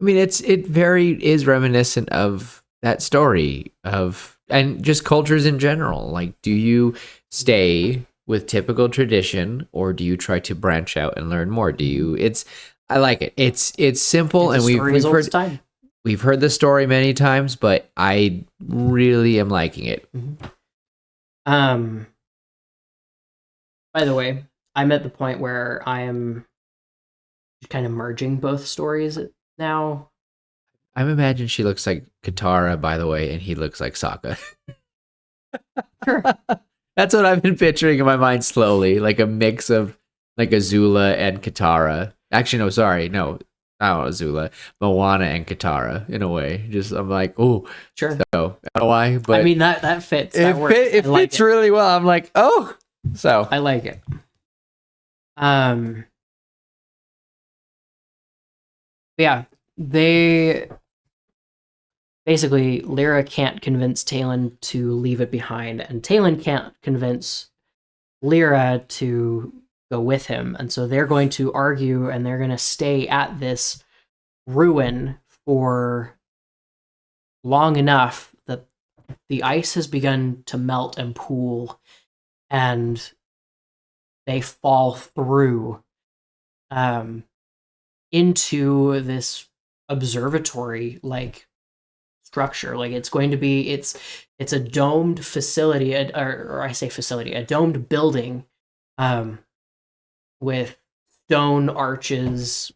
I mean, it very is reminiscent of that story of, and just cultures in general. Like, do you stay with typical tradition, or do you try to branch out and learn more? Do you? I like it. It's simple,
It's
and
a story as old as time.
we've heard the story many times, but I really am liking it.
By the way, I'm at the point where I am kind of merging both stories now.
I'm imagining she looks like Katara, by the way, and he looks like Sokka.
Sure.
That's what I've been picturing in my mind slowly, like a mix of like Azula and Katara. Actually, no, sorry, no, not Azula, Moana and Katara in a way. Just I'm like, oh,
Sure.
so I don't know why, but
I mean that fits. That works.
It fits really well. I'm like, oh, so
I like it. Yeah, they basically Lyra can't convince Talon to leave it behind, and Talon can't convince Lyra to go with him, and so they're going to argue, and they're going to stay at this ruin for long enough that the ice has begun to melt and pool, and they fall through into this observatory like structure. Like it's going to be it's a domed facility, or I say facility, a domed building with stone arches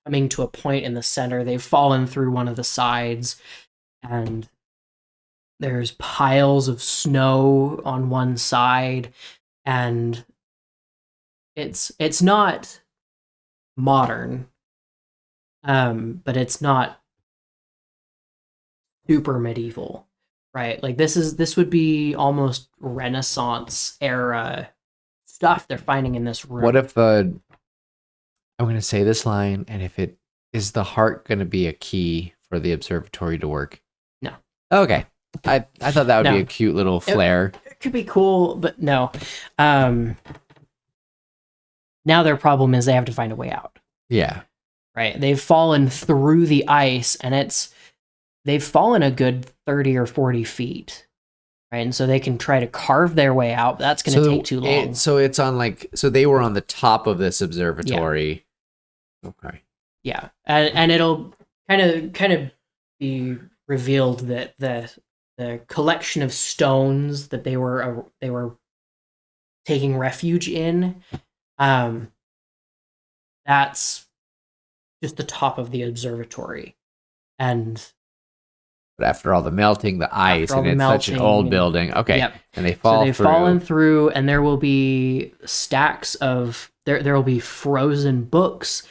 coming to a point in the center. They've fallen through one of the sides, and there's piles of snow on one side, and it's not modern, but it's not super medieval, right? Like this would be almost Renaissance era stuff they're finding in this room.
what if I'm going to say this line, and if it is the heart going to be a key for the observatory to work?
No.
Okay. I thought that would
No.
be a cute little flair.
It could be cool, but no. Now their problem is they have to find a way out.
Yeah.
Right? They've fallen through the ice, and they've fallen a good 30 or 40 feet. Right? And so they can try to carve their way out, but that's going to take too long.
So it's on so they were on the top of this observatory. Yeah. Okay.
Yeah. And it'll kind of be revealed that the collection of stones that they were taking refuge in, that's just the top of the observatory. And
but after all the melting, the ice, and it's such an old building. Okay.
Yep.
And they fall
they've
through.
fallen through, and there will be stacks of there will be frozen books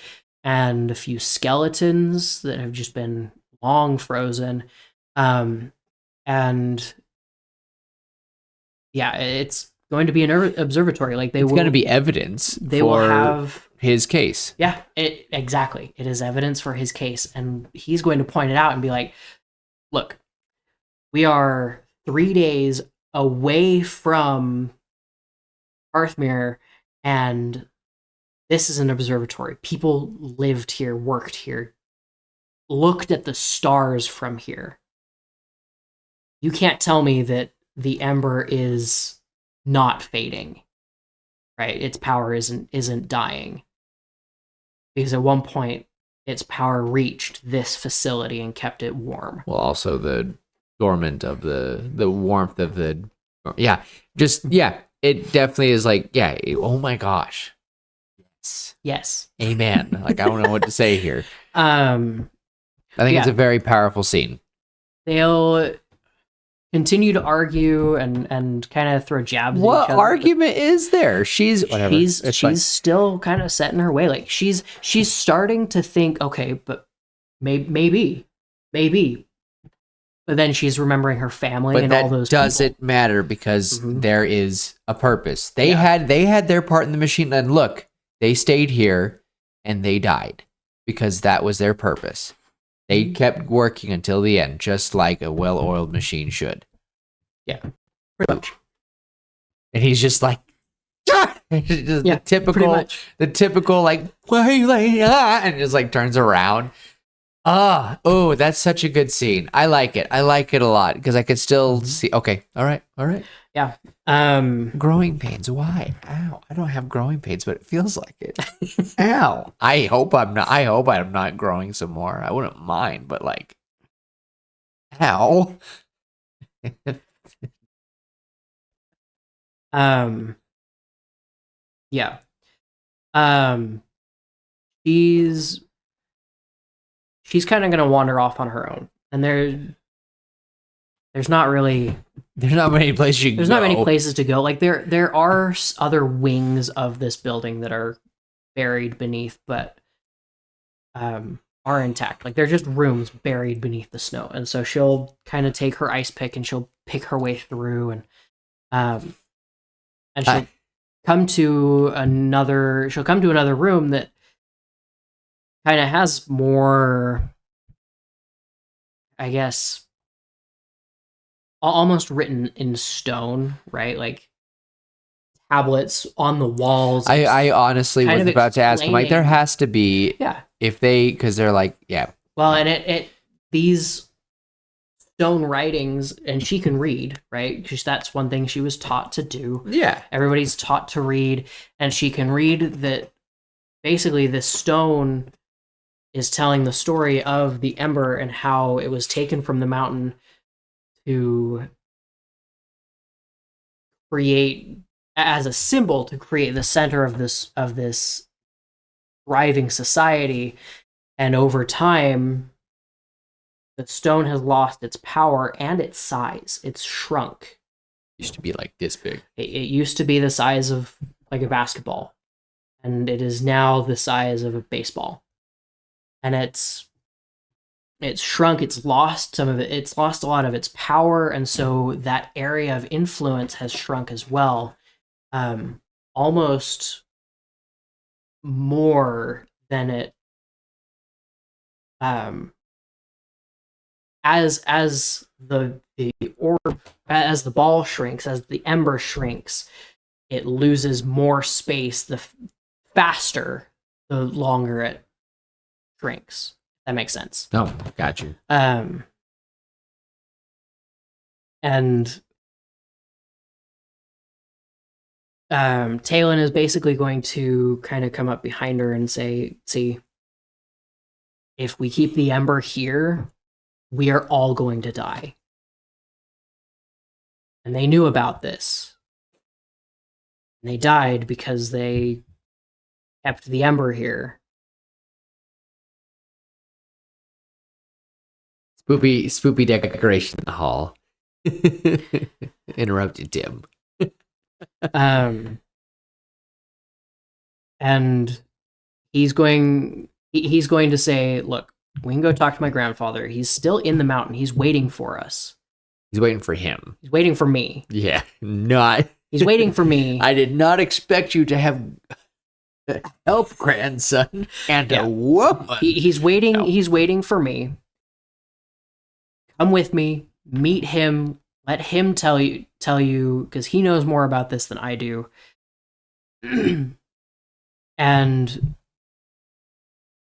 and a few skeletons that have just been long frozen. And yeah, it's going to be an observatory. Like it's
going to be evidence.
They will have
his case.
Yeah, exactly. It is evidence for his case, and he's going to point it out and be like, "Look, we are 3 days away from Hearthmere, and this is an observatory. People lived here, worked here, looked at the stars from here. You can't tell me that the Ember is not fading, right? Its power isn't dying. Because at one point, its power reached this facility and kept it warm."
Well, also the dormant of the warmth of the, it definitely is like, oh my gosh.
Yes.
Amen. Like, I don't know what to say here. I think it's a very powerful scene.
They'll continue to argue and kind of throw jabs at each other.
What argument is there? She's
still kind of set in her way. Like she's starting to think, okay, but maybe. But then she's remembering her family and all those people.
But that doesn't matter because there is a purpose. They had their part in the machine, and look, they stayed here and they died because that was their purpose. They kept working until the end, just like a well-oiled machine should.
Yeah, pretty much.
And he's just like, the typical like, and just like turns around. Oh, that's such a good scene. I like it. I like it a lot because I could still see. Okay, all right, all right.
Yeah.
Growing pains. Why? Ow! I don't have growing pains, but it feels like it. Ow! I hope I'm not. I hope I'm not growing some more. I wouldn't mind, but like, ow.
Yeah. Um, she's kind of gonna wander off on her own, and there's not really
There's not many places you can
there's
go.
not many places to go. Like there are other wings of this building that are buried beneath, but are intact. Like they're just rooms buried beneath the snow, and so she'll kind of take her ice pick and she'll pick her way through, um, and she'll come to another. She'll come to another room that kind of has more, I guess, almost written in stone, right? Like tablets on the walls.
I honestly was about to ask. I'm like, there has to be.
Yeah.
If they, because they're like, yeah.
Well, and these stone writings, and she can read, right? Because that's one thing she was taught to do.
Yeah.
Everybody's taught to read, and she can read that basically this stone is telling the story of the Ember and how it was taken from the mountain to create, as a symbol, to create the center of this thriving society. And over time, the stone has lost its power and its size. It's shrunk.
It used to be like this big.
It used to be the size of like a basketball, and it is now the size of a baseball. And it's shrunk. It's lost some of it. It's lost a lot of its power, and so that area of influence has shrunk as well. Almost more than it. As the orb, as the ball shrinks, as the ember shrinks, it loses more space the faster, the longer it shrinks. That makes sense.
No, got you.
And Talon is basically going to kind of come up behind her and say, see, if we keep the Ember here, we are all going to die. And they knew about this. And they died because they kept the Ember here.
Spoopy decoration in the hall. Interrupted Tim.
And he's going to say, look, we can go talk to my grandfather. He's still in the mountain. He's waiting for us.
He's waiting for him.
He's waiting for me.
Yeah, not.
He's waiting for me.
I did not expect you to have a help grandson and a woman.
He's waiting. No. He's waiting for me. Come with me. Meet him. Let him tell you, because he knows more about this than I do. And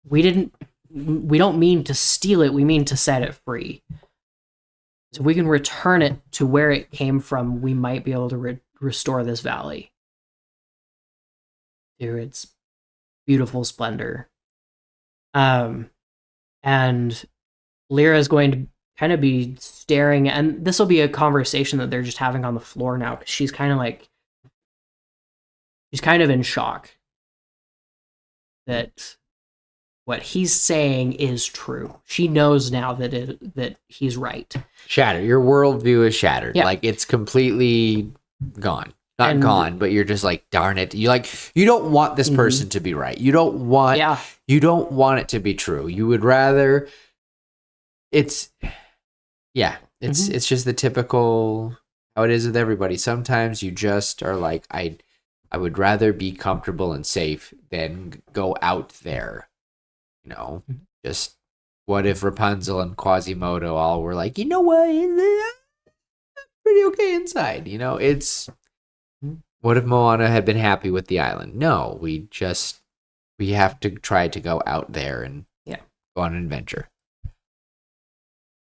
we don't mean to steal it. We mean to set it free. So we can return it to where it came from. We might be able to restore this valley to its beautiful splendor. And Lyra is going to kind of be staring, and this will be a conversation that they're just having on the floor now, because she's kind of in shock that what he's saying is true. She knows now that he's right.
Shattered. Your worldview is shattered.
Yeah.
Like, it's completely gone. Not gone, but you're just like, darn it. You don't want this person to be right. You don't want it to be true. You would rather it's just the typical how it is with everybody. Sometimes you just are like, I would rather be comfortable and safe than go out there. You know, just what if Rapunzel and Quasimodo all were like, you know what, pretty okay inside. You know, what if Moana had been happy with the island? No, we have to try to go out there and go on an adventure.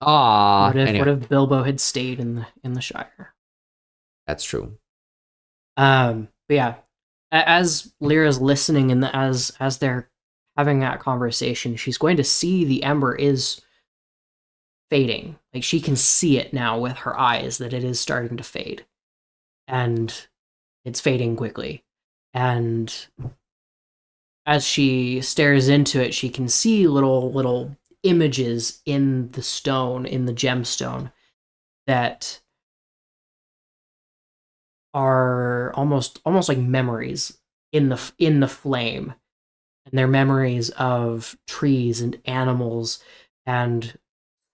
Ah,
What if
anyway,
Bilbo had stayed in the Shire?
that's true.
But yeah, as Lyra's listening and as they're having that conversation, she's going to see the ember is fading. Like she can see it now with her eyes that it is starting to fade, and it's fading quickly. And as she stares into it, she can see little images in the stone, in the gemstone, that are almost like memories in the flame, and they're memories of trees and animals and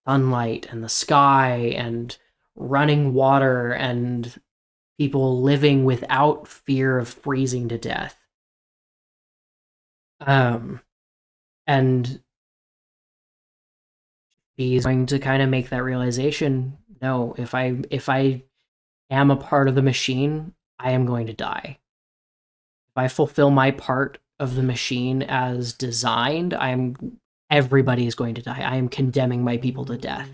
sunlight and the sky and running water and people living without fear of freezing to death. Um, and she's going to kind of make that realization. No, if I am a part of the machine, I am going to die. If I fulfill my part of the machine as designed, everybody is going to die. I am condemning my people to death.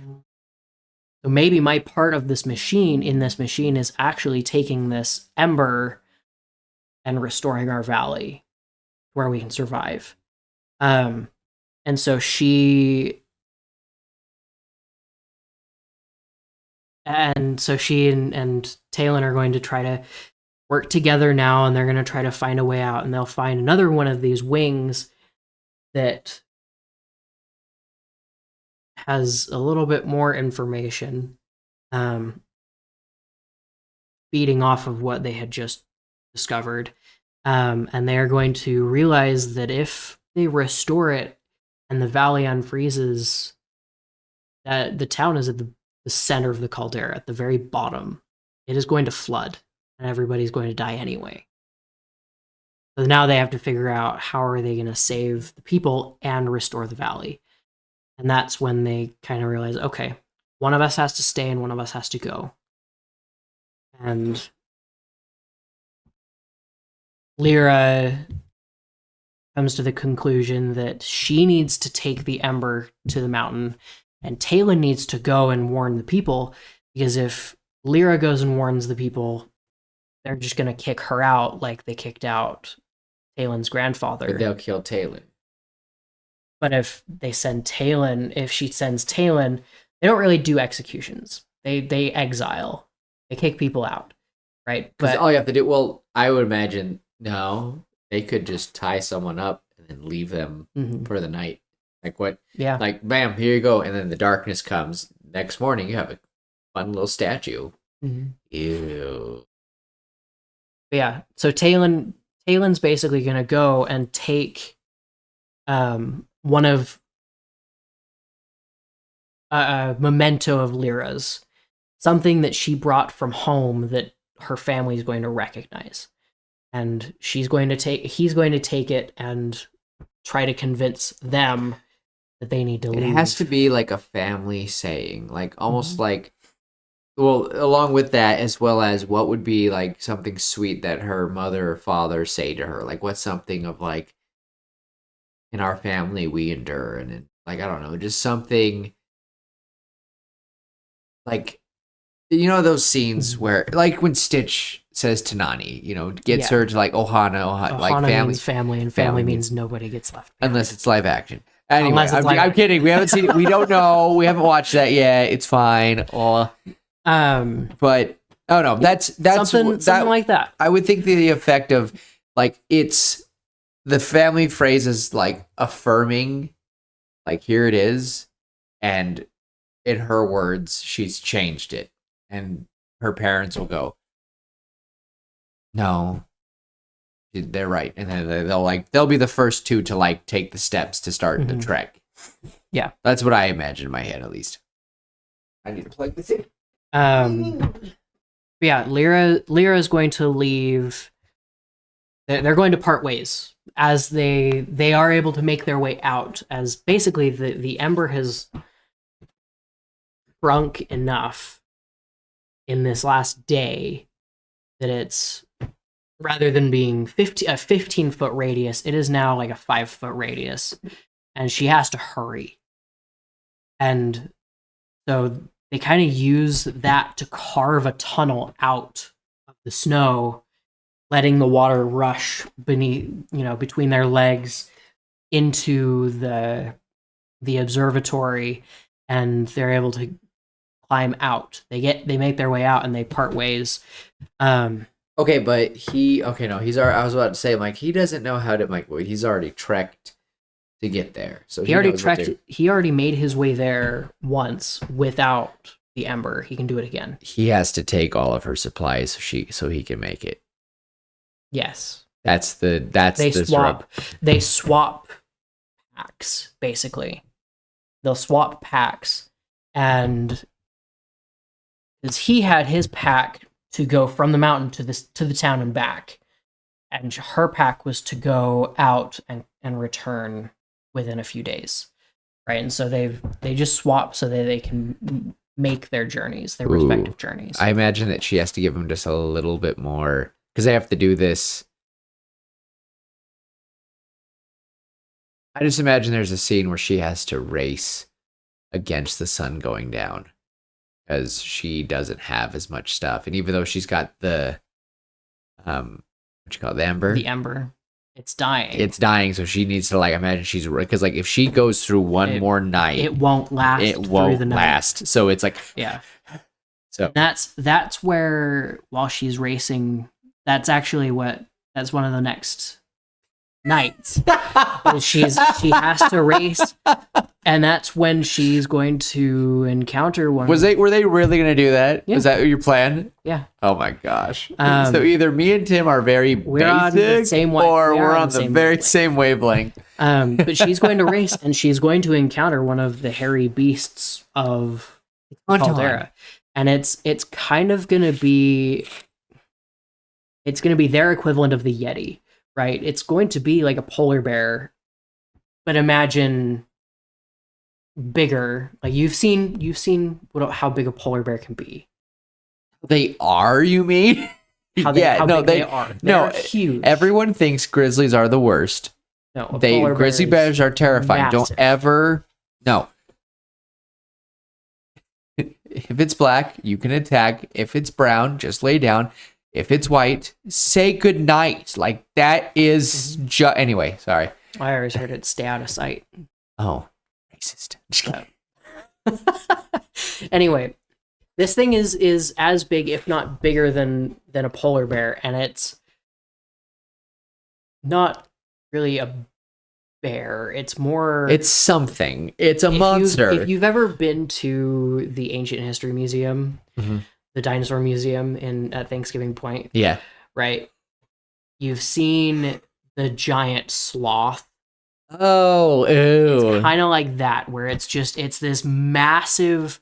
So maybe my part of this machine is actually taking this ember and restoring our valley where we can survive. Um, and so she and Talon are going to try to work together now, and they're going to try to find a way out, and they'll find another one of these wings that has a little bit more information, um, feeding off of what they had just discovered. And they are going to realize that if they restore it and the valley unfreezes, that the town is at the center of the caldera, at the very bottom. It is going to flood, and everybody's going to die anyway. So now they have to figure out how are they going to save the people and restore the valley. And that's when they kind of realize, okay, one of us has to stay and one of us has to go. And Lyra comes to the conclusion that she needs to take the ember to the mountain, and Talon needs to go and warn the people, because if Lyra goes and warns the people, they're just going to kick her out like they kicked out Talon's grandfather.
But they'll kill Talon.
But if she sends Talon, they don't really do executions. They exile. They kick people out, right?
Because all you have to do, well, I would imagine, no, they could just tie someone up and then leave them for the night. Like what?
Yeah.
Like, bam, here you go. And then the darkness comes. Next morning, you have a fun little statue.
Mm-hmm.
Ew.
But yeah. So Talon's basically going to go and take one of a memento of Lyra's, something that she brought from home that her family is going to recognize. And he's going to take it and try to convince them that they need to leave.
It has to be like a family saying, like almost like, well, along with that, as well as what would be like something sweet that her mother or father say to her. Like what's something of like, in our family we endure, and like, I don't know, just something like, you know, those scenes where like when Stitch says to Nani, you know, gets her to like Ohana, like family.
Means family, and family means nobody gets left behind.
Unless it's live action. Anyway, I'm kidding. We haven't seen it. We don't know. We haven't watched that yet. It's fine. But oh no, that's
something like that.
I would think the effect of like, it's the family phrase is like affirming, like here it is, and in her words, she's changed it, and her parents will go, no, they're right, and then they'll be the first two to like take the steps to start the trek.
Yeah,
that's what I imagine in my head, at least. I need to plug this in.
Yeah, Lyra is going to leave. They're going to part ways as they are able to make their way out, as basically the ember has shrunk enough in this last day that it's, rather than being a 15-foot radius, it is now like a 5-foot radius, and she has to hurry. And So they kind of use that to carve a tunnel out of the snow, letting the water rush beneath, between their legs into the observatory, and they're able to climb out. They make their way out and they part ways.
Okay, but he's already, I was about to say, like, he doesn't know how to, like, well, he's already trekked to get there. So
he already trekked, he already made his way there once without the Ember. He can do it again.
He has to take all of her supplies so he can make it.
Yes.
They
swap packs, basically. They'll swap packs, and because he had his pack to go from the mountain to the town and back, and her pack was to go out and return within a few days, right? And so they just swap so that they can make their journeys, their respective journeys.
I imagine that she has to give him just a little bit more, because they have to do this. I just imagine there's a scene where she has to race against the sun going down, because she doesn't have as much stuff. And even though she's got the, what you call it, the Ember?
The Ember. It's dying.
It's dying, so she needs to, like, imagine she's, because, like, if she goes through one more night,
it won't last.
It won't last. So it's like,
yeah.
So
that's where, while she's racing, that's one of the next nights. she has to race, and that's when she's going to encounter one.
Were they really going to do that?
Yeah.
Was that your plan?
Yeah.
Oh my gosh. So either me and Tim are very basic,
on the same
or we're on the very same wavelength.
But she's going to race, and she's going to encounter one of the hairy beasts of Caldera, and it's kind of going to be their equivalent of the Yeti. Right, it's going to be like a polar bear, but imagine bigger. Like you've seen how big a polar bear can be.
They are, you mean?
They are. They're huge.
Everyone thinks grizzlies are the worst.
No,
grizzly bears are terrifying.
Massive.
Don't ever no. If it's black, you can attack. If it's brown, just lay down. If it's white, say goodnight. Like, that is anyway, sorry.
I always heard it stay out of sight.
Oh, racist.
Anyway, this thing is as big, if not bigger than a polar bear, and it's not really a bear. It's more...
It's something. It's a monster.
If you've ever been to the Ancient History Museum... Mm-hmm. The dinosaur museum at Thanksgiving Point.
Yeah.
Right. You've seen the giant sloth.
Oh, ew.
It's kind of like that, where it's this massive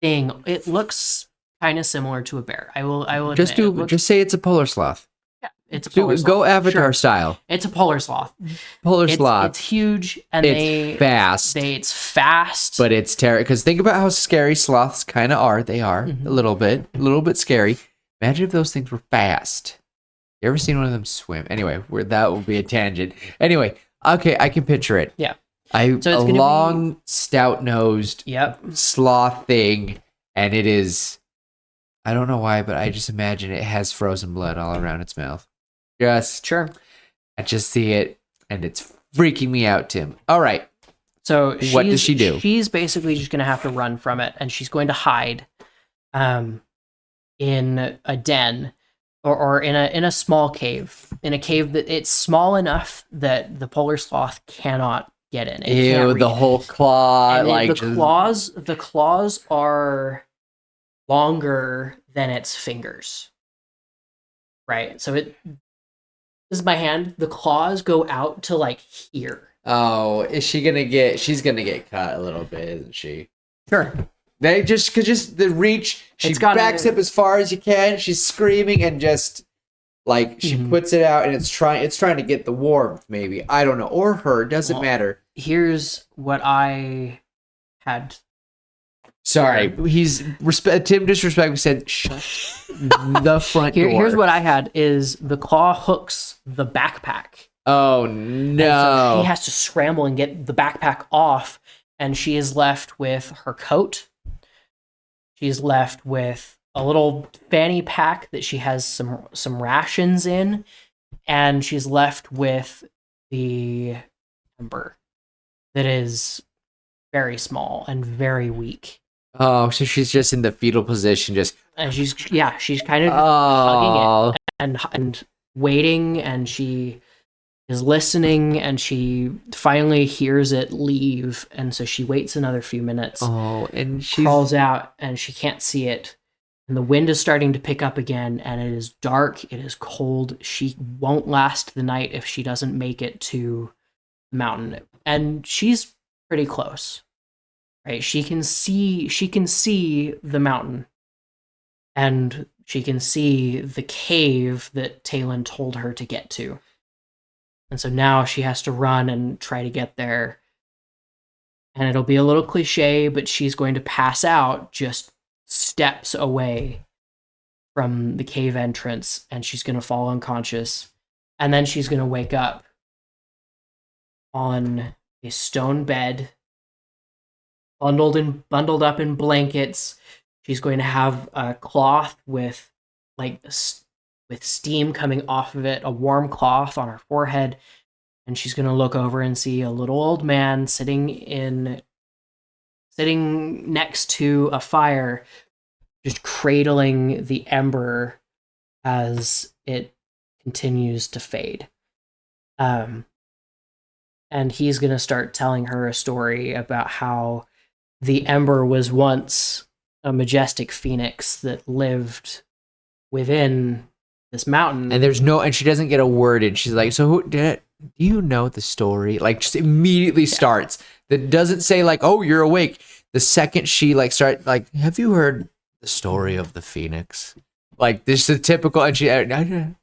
thing. It looks kind of similar to a bear. I will admit.
Just say it's a polar sloth.
Yeah, it's a polar sloth.
Go Avatar style.
It's a polar sloth.
Sloth.
It's huge, and
it's fast.
It's fast,
but it's terrible. Because think about how scary sloths kind of are. They are a little bit scary. Imagine if those things were fast. You ever seen one of them swim? Anyway, that will be a tangent. Anyway, okay, I can picture it.
Yeah.
A long, stout-nosed sloth thing, and it is. I don't know why, but I just imagine it has frozen blood all around its mouth.
Sure.
I just see it, and it's freaking me out, Tim. All right.
So
what does she do?
She's basically just going to have to run from it, and she's going to hide in a den or in a small cave. In a cave that it's small enough that the polar sloth cannot get in.
Ew, the whole claw.
And the claws are longer than its fingers. Right? So this is my hand. The claws go out to like here.
Oh, she's gonna get cut a little bit, isn't she?
Sure.
They just the reach, she backs up as far as you can, she's screaming, and just like she puts it out, and it's trying to get the warmth, maybe. I don't know. Or her, doesn't matter.
Here's what I had.
Sorry, Tim disrespectfully said, shut the front door.
Here's what I had is the claw hooks the backpack.
Oh no.
So she has to scramble and get the backpack off, and she is left with her coat she's left with a little fanny pack that she has some rations in, and she's left with the Ember that is very small and very weak.
Oh, so she's just in the fetal position, just
And she's kind of
oh,
hugging it and waiting, and she is listening, and she finally hears it leave, and so she waits another few minutes,
oh, and she's
crawls out, and she can't see it. And the wind is starting to pick up again, and it is dark, it is cold. She won't last the night if she doesn't make it to the mountain. And she's pretty close. Right? She can see the mountain, and she can see the cave that Talon told her to get to. And so now she has to run and try to get there. And it'll be a little cliche, but she's going to pass out just steps away from the cave entrance, and she's going to fall unconscious. And then she's going to wake up on a stone bed, bundled up in blankets. She's going to have a cloth with steam coming off of it, a warm cloth on her forehead, and she's going to look over and see a little old man sitting next to a fire, just cradling the ember as it continues to fade. And he's going to start telling her a story about how the ember was once a majestic phoenix that lived within this mountain.
and she doesn't get a word in. She's like, so do you know the story? Like, just immediately starts. That doesn't say like, oh, you're awake. The second she like start like, have you heard the story of the phoenix? Like, this is a typical, and she no.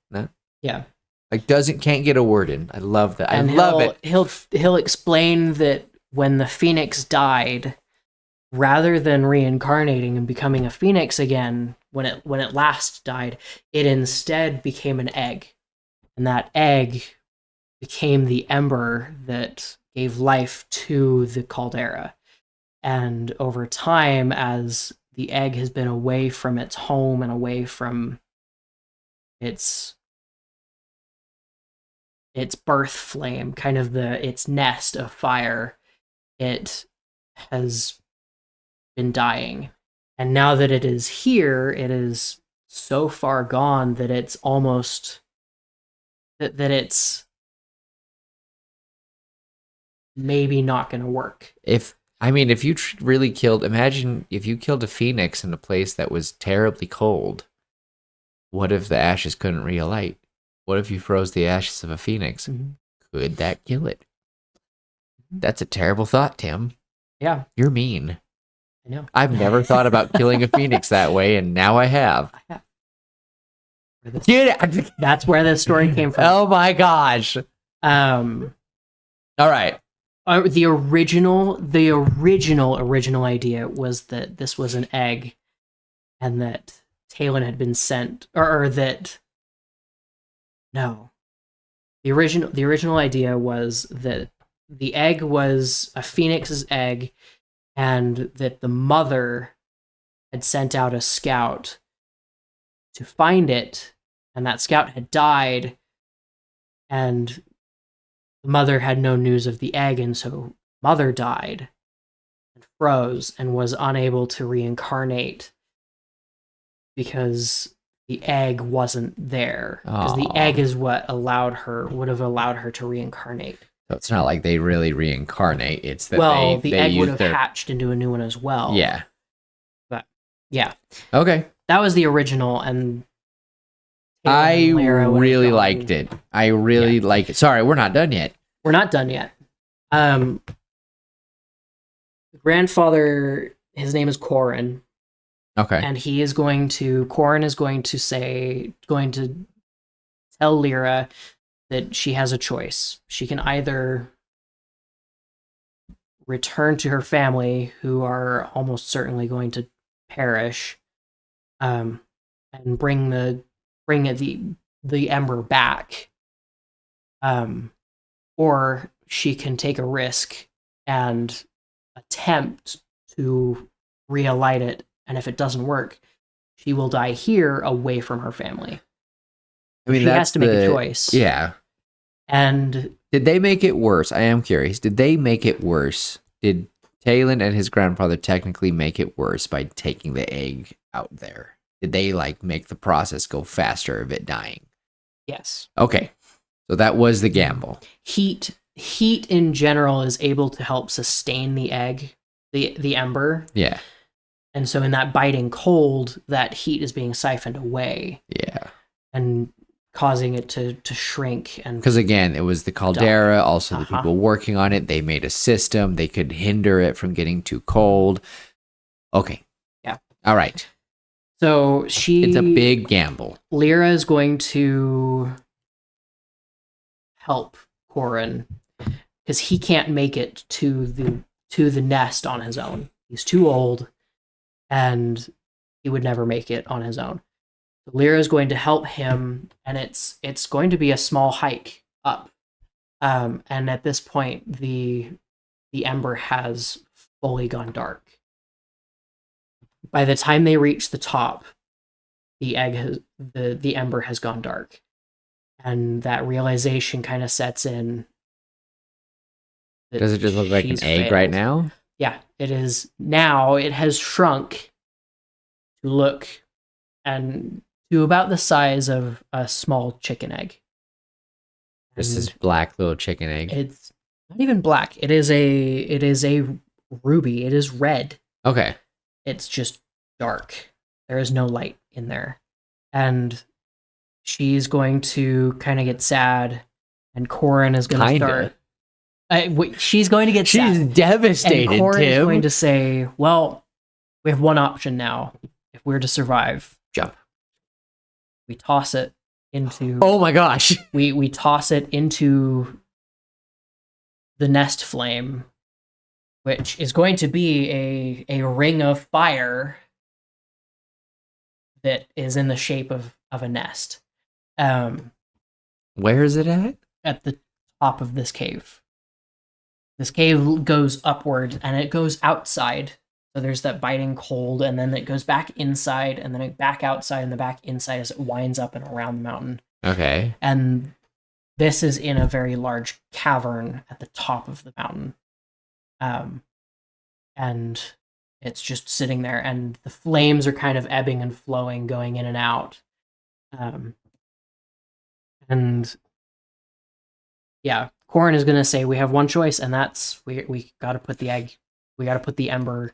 Yeah.
Like, can't get a word in. I love that. I love it.
He'll explain that when the phoenix died, rather than reincarnating and becoming a phoenix again, when it last died, it instead became an egg. And that egg became the ember that gave life to the caldera. And over time, as the egg has been away from its home and away from its birth flame, kind of its nest of fire, it has been dying. And now that it is here, it is so far gone that it's almost that it's maybe not going to work.
If you really imagine if you killed a phoenix in a place that was terribly cold, what if the ashes couldn't relight? What if you froze the ashes of a phoenix?
Mm-hmm.
Could that kill it? That's a terrible thought, Tim.
Yeah.
You're mean.
I know.
I've never thought about killing a phoenix that way, and now I have.
That's where this story came from.
Oh my gosh. All right.
The original idea was that this was an egg, and that Talon had been sent, or that. No. The original idea was that the egg was a phoenix's egg, and that the mother had sent out a scout to find it, and that scout had died, and the mother had no news of the egg, and so mother died and froze and was unable to reincarnate because the egg wasn't there. Because the egg is what would have allowed her to reincarnate.
So it's not like they really reincarnate. It's that
the egg would have hatched into a new one as well.
Yeah.
But yeah.
Okay.
That was the original, and
I really liked it. I really like it. Sorry, we're not done yet.
We're not done yet. The grandfather, his name is Corin.
Okay.
And Corin is going to tell Lyra that she has a choice. She can either return to her family, who are almost certainly going to perish, and bring the ember back, or she can take a risk and attempt to relight it And if it doesn't work, she will die here away from her family.
I mean,
She has to make a choice.
Yeah.
And
did they make it worse? I am curious. Did they make it worse? Did Talon and his grandfather technically make it worse by taking the egg out there? Did they like make the process go faster of it dying?
yes.
Okay. So that was the gamble.
Heat in general is able to help sustain the egg, the ember.
Yeah.
And so in that biting cold, that heat is being siphoned away.
Yeah.
And causing it to shrink. And
because again, it was the caldera, also the people working on it. They made a system. They could hinder it from getting too cold. Okay.
Yeah.
All right.
So
it's a big gamble.
Lyra is going to help Corin because he can't make it to the nest on his own. He's too old, and he would never make it on his own. So Lyra is going to help him, and it's going to be a small hike up. And at this point, the ember has fully gone dark. By the time they reach the top, the ember has gone dark, and that realization kind of sets in.
Does it just look like an egg right now?
Yeah, it is. Now it has shrunk to look and to about the size of a small chicken egg.
Just this black little chicken egg.
It's not even black. It is a ruby. It is red.
Okay.
It's just dark. There is no light in there. And she's going to kind of get sad, and Corin is going to start. She's going to get sad.
She's devastated,
and Corin is
Tim.
going to say, well, we have one option now. If we're to survive,
jump.
We toss it into...
Oh my gosh.
We toss it into the nest flame, which is going to be a ring of fire that is in the shape of a nest.
Where is it at?
At the top of this cave. This cave goes upward, and it goes outside. So there's that biting cold, and then it goes back inside, and then it back outside, and the back inside as it winds up and around the mountain.
Okay.
And this is in a very large cavern at the top of the mountain. And it's just sitting there, and the flames are kind of ebbing and flowing, going in and out. And yeah, Corin is going to say, we have one choice, and that's we got to put the egg, we got to put the ember.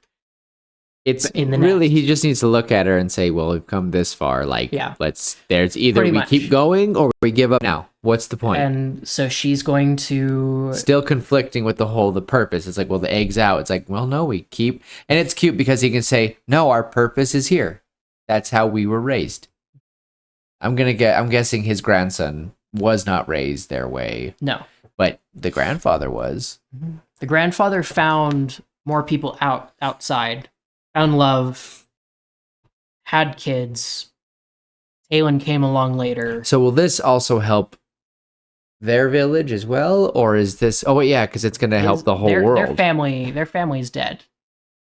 It's
in the
really,
nest.
he just needs to look at her and say, well, we've come this far. Like,
yeah.
There's either
Pretty
we
much.
keep going or we give up now. What's the point?
And so she's going to...
Still conflicting with the purpose. It's like, well, the egg's out. It's like, well, no, we keep... And it's cute because he can say, no, our purpose is here. That's how we were raised. I'm guessing his grandson was not raised their way.
No.
But the grandfather was.
Mm-hmm. The grandfather found more people outside, found love, had kids. Talon came along later.
So will this also help their village as well? Or is this... Oh, wait, yeah, because it's going to help the whole world.
Their family's dead.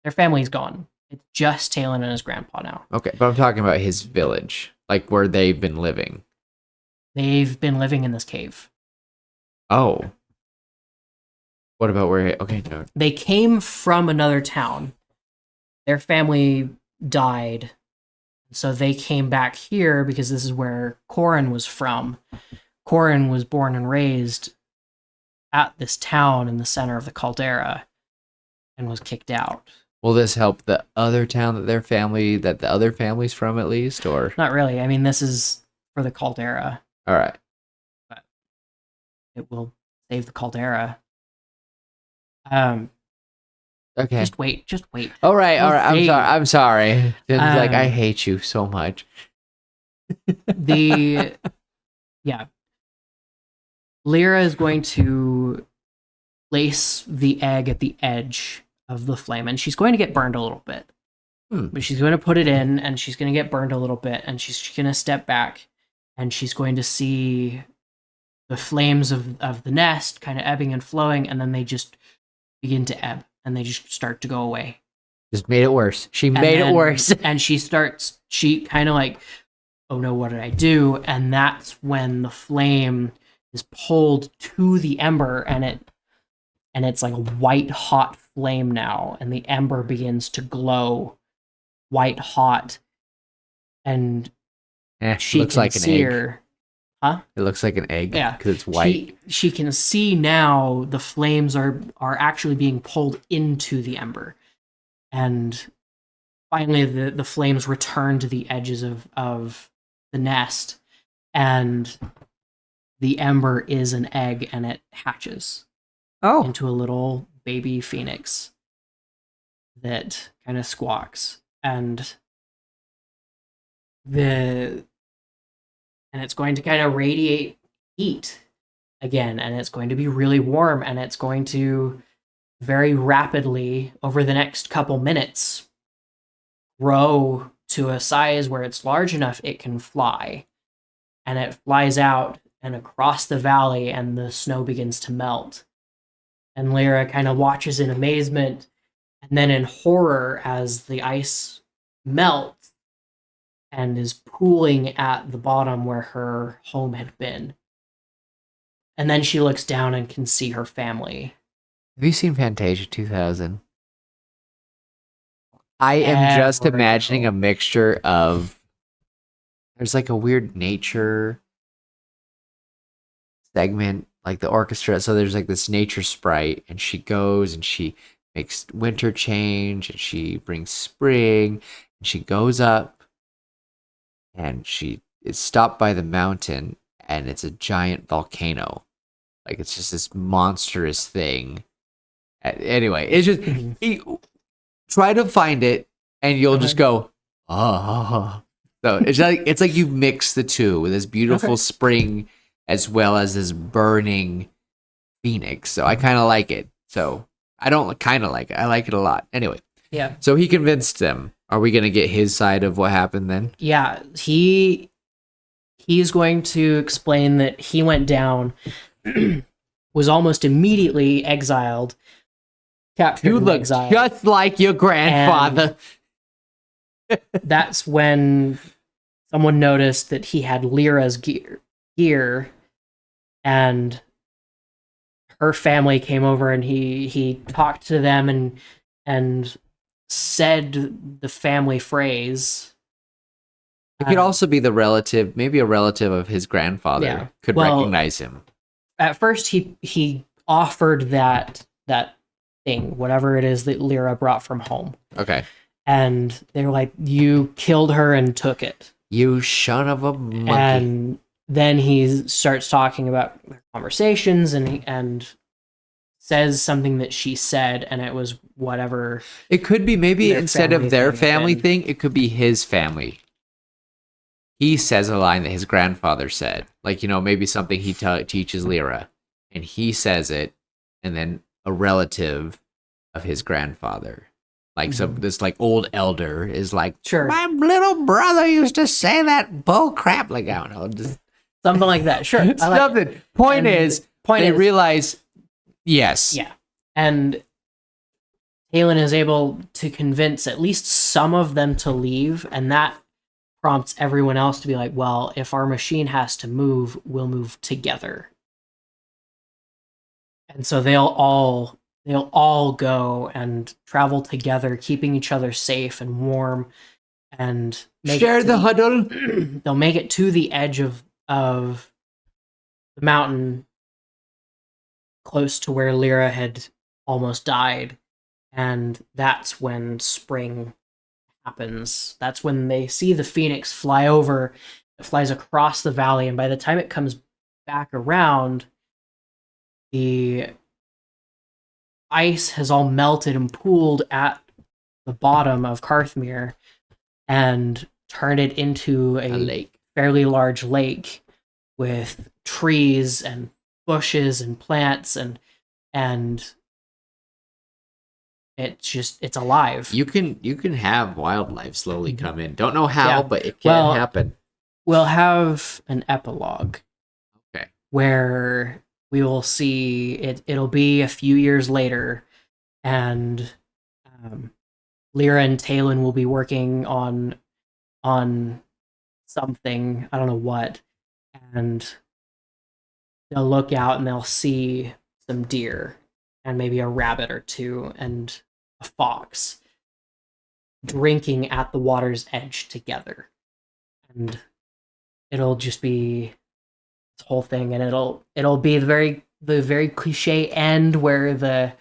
Their family's gone. It's just Talon and his grandpa now.
Okay, but I'm talking about his village, like where they've been living.
They've been living in this cave.
Oh. What about where... Okay, no.
They came from another town. Their family died. So they came back here because this is where Corin was from. Corin was born and raised at this town in the center of the caldera and was kicked out.
Will this help the other town that the other family's from at least, or?
Not really. I mean, this is for the caldera.
All right.
But it will save the caldera.
Okay.
Just wait.
All right. I'm sorry. It's like, I hate you so much.
Yeah. Lyra is going to place the egg at the edge of the flame, and she's going to get burned a little bit. But she's going to put it in, and she's going to get burned a little bit, and she's going to step back, and she's going to see the flames of the nest kind of ebbing and flowing, and then they just begin to ebb, and they just start to go away.
Just made it worse. She
And
made it
then-
worse.
And she kind of like, oh no, what did I do? And that's when the flame is pulled to the ember, and it's like a white hot flame now, and the ember begins to glow white hot, and she
Looks
can
like an
see
egg.
her. Huh?
It looks like an egg
Yeah,
because it's white.
She can see now the flames are actually being pulled into the ember, and finally the flames return to the edges of the nest, and the ember is an egg, and it hatches into a little baby phoenix that kind of squawks, and it's going to kind of radiate heat again, and it's going to be really warm, and it's going to very rapidly over the next couple minutes grow to a size where it's large enough it can fly, and it flies out and across the valley, and the snow begins to melt, and Lyra kind of watches in amazement and then in horror as the ice melts and is pooling at the bottom where her home had been. And then she looks down and can see her family.
Have you seen Fantasia 2000? I am just imagining a mixture of. There's like a weird nature segment, like the orchestra. So there's like this nature sprite, and she goes and she makes winter change, and she brings spring, and she goes up, and she is stopped by the mountain, and it's a giant volcano. Like it's just this monstrous thing. Anyway, it's just try to find it, and you'll just go, oh. So it's like you've mixed the two with this beautiful spring as well as this burning phoenix. So I kind of like it. So I don't kind of like it. I like it a lot. Anyway.
Yeah.
So he convinced them. Are we going to get his side of what happened then?
Yeah. He's going to explain that he went down, was almost immediately exiled, captured
You
and
look
exiled.
just like your grandfather.
And that's when someone noticed that he had Lyra's gear, and her family came over, and he talked to them and said the family phrase.
It could also be the relative, maybe a relative of his grandfather could recognize him.
At first, he offered that thing, whatever it is that Lyra brought from home.
Okay.
And they were like, "You killed her and took it.
You son of a monkey."
And then he starts talking about their conversations, and says something that she said, and it was whatever.
It could be maybe instead of their family
thing.
thing, it could be his family. He says a line that his grandfather said. Like, maybe something he teaches Lyra. And he says it, and then a relative of his grandfather. Like, so this, like, old elder is like,
Sure.
My little brother used to say that bull crap. Like, I don't know. Just
Something like that. Sure. I like
something.
it.
Point
And
is,
point
they
is-
realize, yes.
Yeah. And Talon is able to convince at least some of them to leave, and that prompts everyone else to be like, well, if our machine has to move, we'll move together. And so they'll all go and travel together, keeping each other safe and warm, and
Share the huddle.
they'll make it to the edge of the mountain, close to where Lyra had almost died, and that's when spring happens. That's when they see the phoenix fly over. It flies across the valley, and by the time it comes back around, the ice has all melted and pooled at the bottom of Karthmere and turned it into a
lake.
fairly large lake with trees and bushes and plants, and it's alive.
You can have wildlife slowly come in. Don't know how,
Yeah.
but it can happen.
We'll have an epilogue.
Okay.
Where we will see it'll be a few years later, and Lyra and Talon will be working on something, I don't know what, and they'll look out and they'll see some deer and maybe a rabbit or two and a fox drinking at the water's edge together. And it'll just be this whole thing, and it'll be the very cliche end where the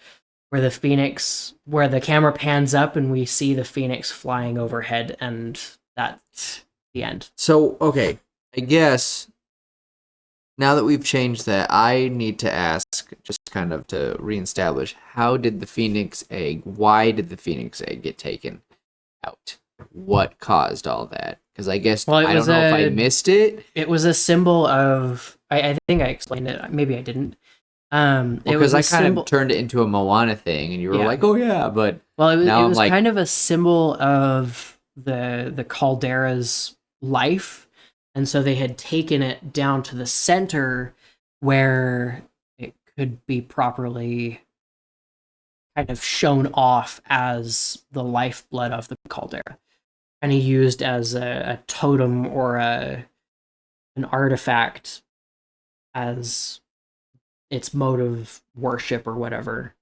phoenix, where the camera pans up and we see the phoenix flying overhead, and that's the end.
So, okay, I guess now that we've changed that, I need to ask, just kind of to reestablish, how did the phoenix egg, why did the phoenix egg get taken out? What caused all that? Because I guess,
Well,
I don't know if I missed it.
It was a symbol of. I think I explained it. Maybe I didn't. It
Because
was
I
a
kind
symbol.
of turned it into a Moana thing, and you were
Yeah.
like, "Oh yeah," but
Well,
now
it
I'm
was
like,
kind of a symbol of the caldera's life, and so they had taken it down to the center where it could be properly kind of shown off as the lifeblood of the caldera, and he used as a totem or an artifact as its mode of worship or whatever.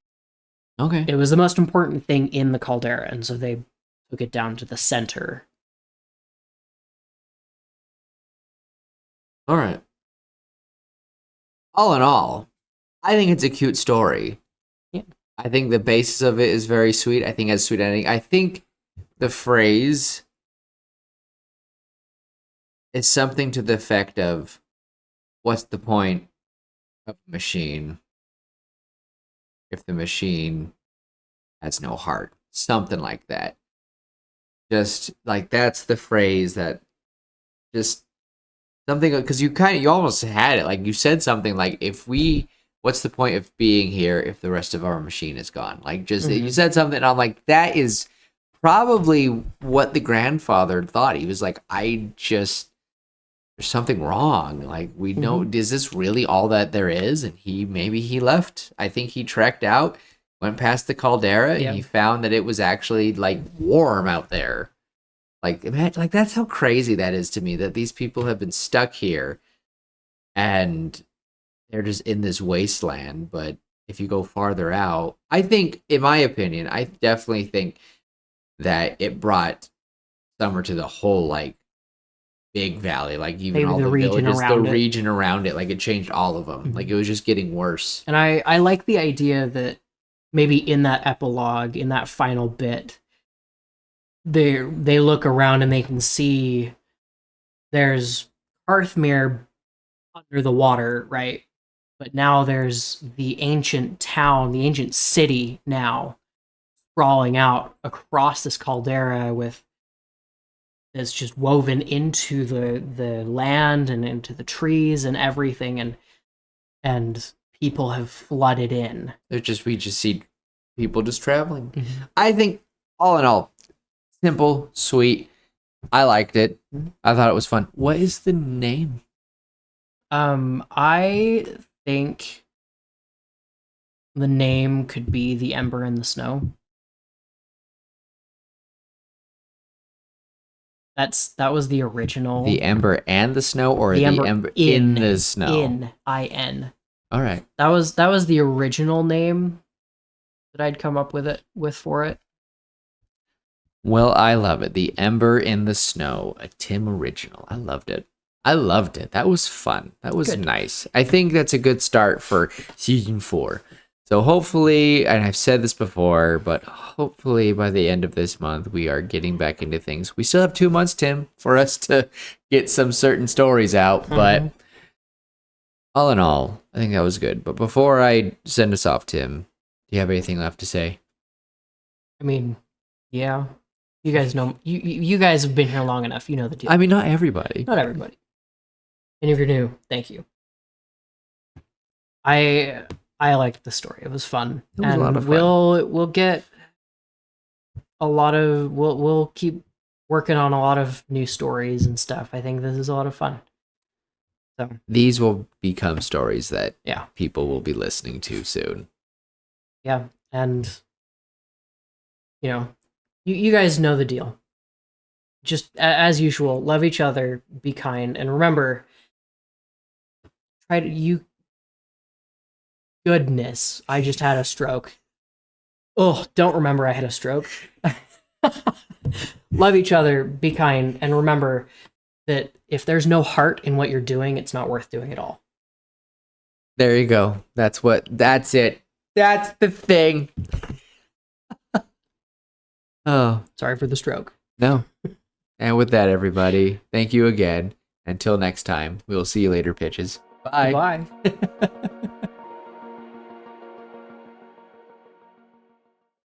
okay,
It was the most important thing in the caldera, and so they took it down to the center.
all right. All in all, I think it's a cute story.
Yeah.
I think the basis of it is very sweet. I think it has a sweet ending. I think the phrase is something to the effect of, "What's the point of a machine if the machine has no heart?" Something like that. Just like that's the phrase that just something, because you almost had it. Like you said something like, "If we, what's the point of being here if the rest of our machine is gone?" Like just you said something, and I'm like, that is probably what the grandfather thought. He was like, there's something wrong. Like we know, is this really all that there is? And he left. I think he trekked out, went past the caldera,
Yeah.
and he found that it was actually like warm out there. Like imagine, like that's how crazy that is to me, that these people have been stuck here and they're just in this wasteland. But if you go farther out, I think, in my opinion, I definitely think that it brought summer to the whole like big valley, like even
Maybe
all
the
the
region
villages, the
around it.
region around it. Like it changed all of them. Like it was just getting worse.
And I like the idea that maybe in that epilogue, in that final bit, they look around and they can see there's Hearthmere under the water, right? But now there's the ancient town, the ancient city now sprawling out across this caldera with that's just woven into the land and into the trees and everything, and people have flooded in.
We just see people just traveling. I think all in all, simple, sweet. I liked it. I thought it was fun. What is the name?
I think the name could be the Ember in the Snow. That was the original.
The Ember and the Snow, or the Ember in the Snow?
In IN.
All right.
That was the original name that I'd come up with for it.
Well, I love it. The Ember in the Snow, a Tim original. I loved it. That was fun. That was nice. I think that's a good start for season 4. So hopefully, and I've said this before, but hopefully by the end of this month, we are getting back into things. We still have 2 months, Tim, for us to get some certain stories out. But all in all, I think that was good. But before I send us off, Tim, do you have anything left to say?
I mean, yeah. You guys know, you guys have been here long enough. You know the deal.
I mean, not everybody.
Not everybody. And if you're new, thank you. I liked the story. It was fun.
It was a lot of fun.
We'll get a lot of we'll keep working on a lot of new stories and stuff. I think this is a lot of fun. So
these will become stories that
yeah,
people will be listening to soon.
Yeah, and you know, You guys know the deal. Just as usual, love each other, be kind, and remember, try to you. Goodness, I just had a stroke. Oh, don't remember I had a stroke. Love each other, be kind, and remember that if there's no heart in what you're doing, it's not worth doing at all.
There you go. That's it. That's the thing. Oh,
Sorry for the stroke.
no. And with that, everybody, thank you again. Until next time, we will see you later, pitches. Bye.
Bye.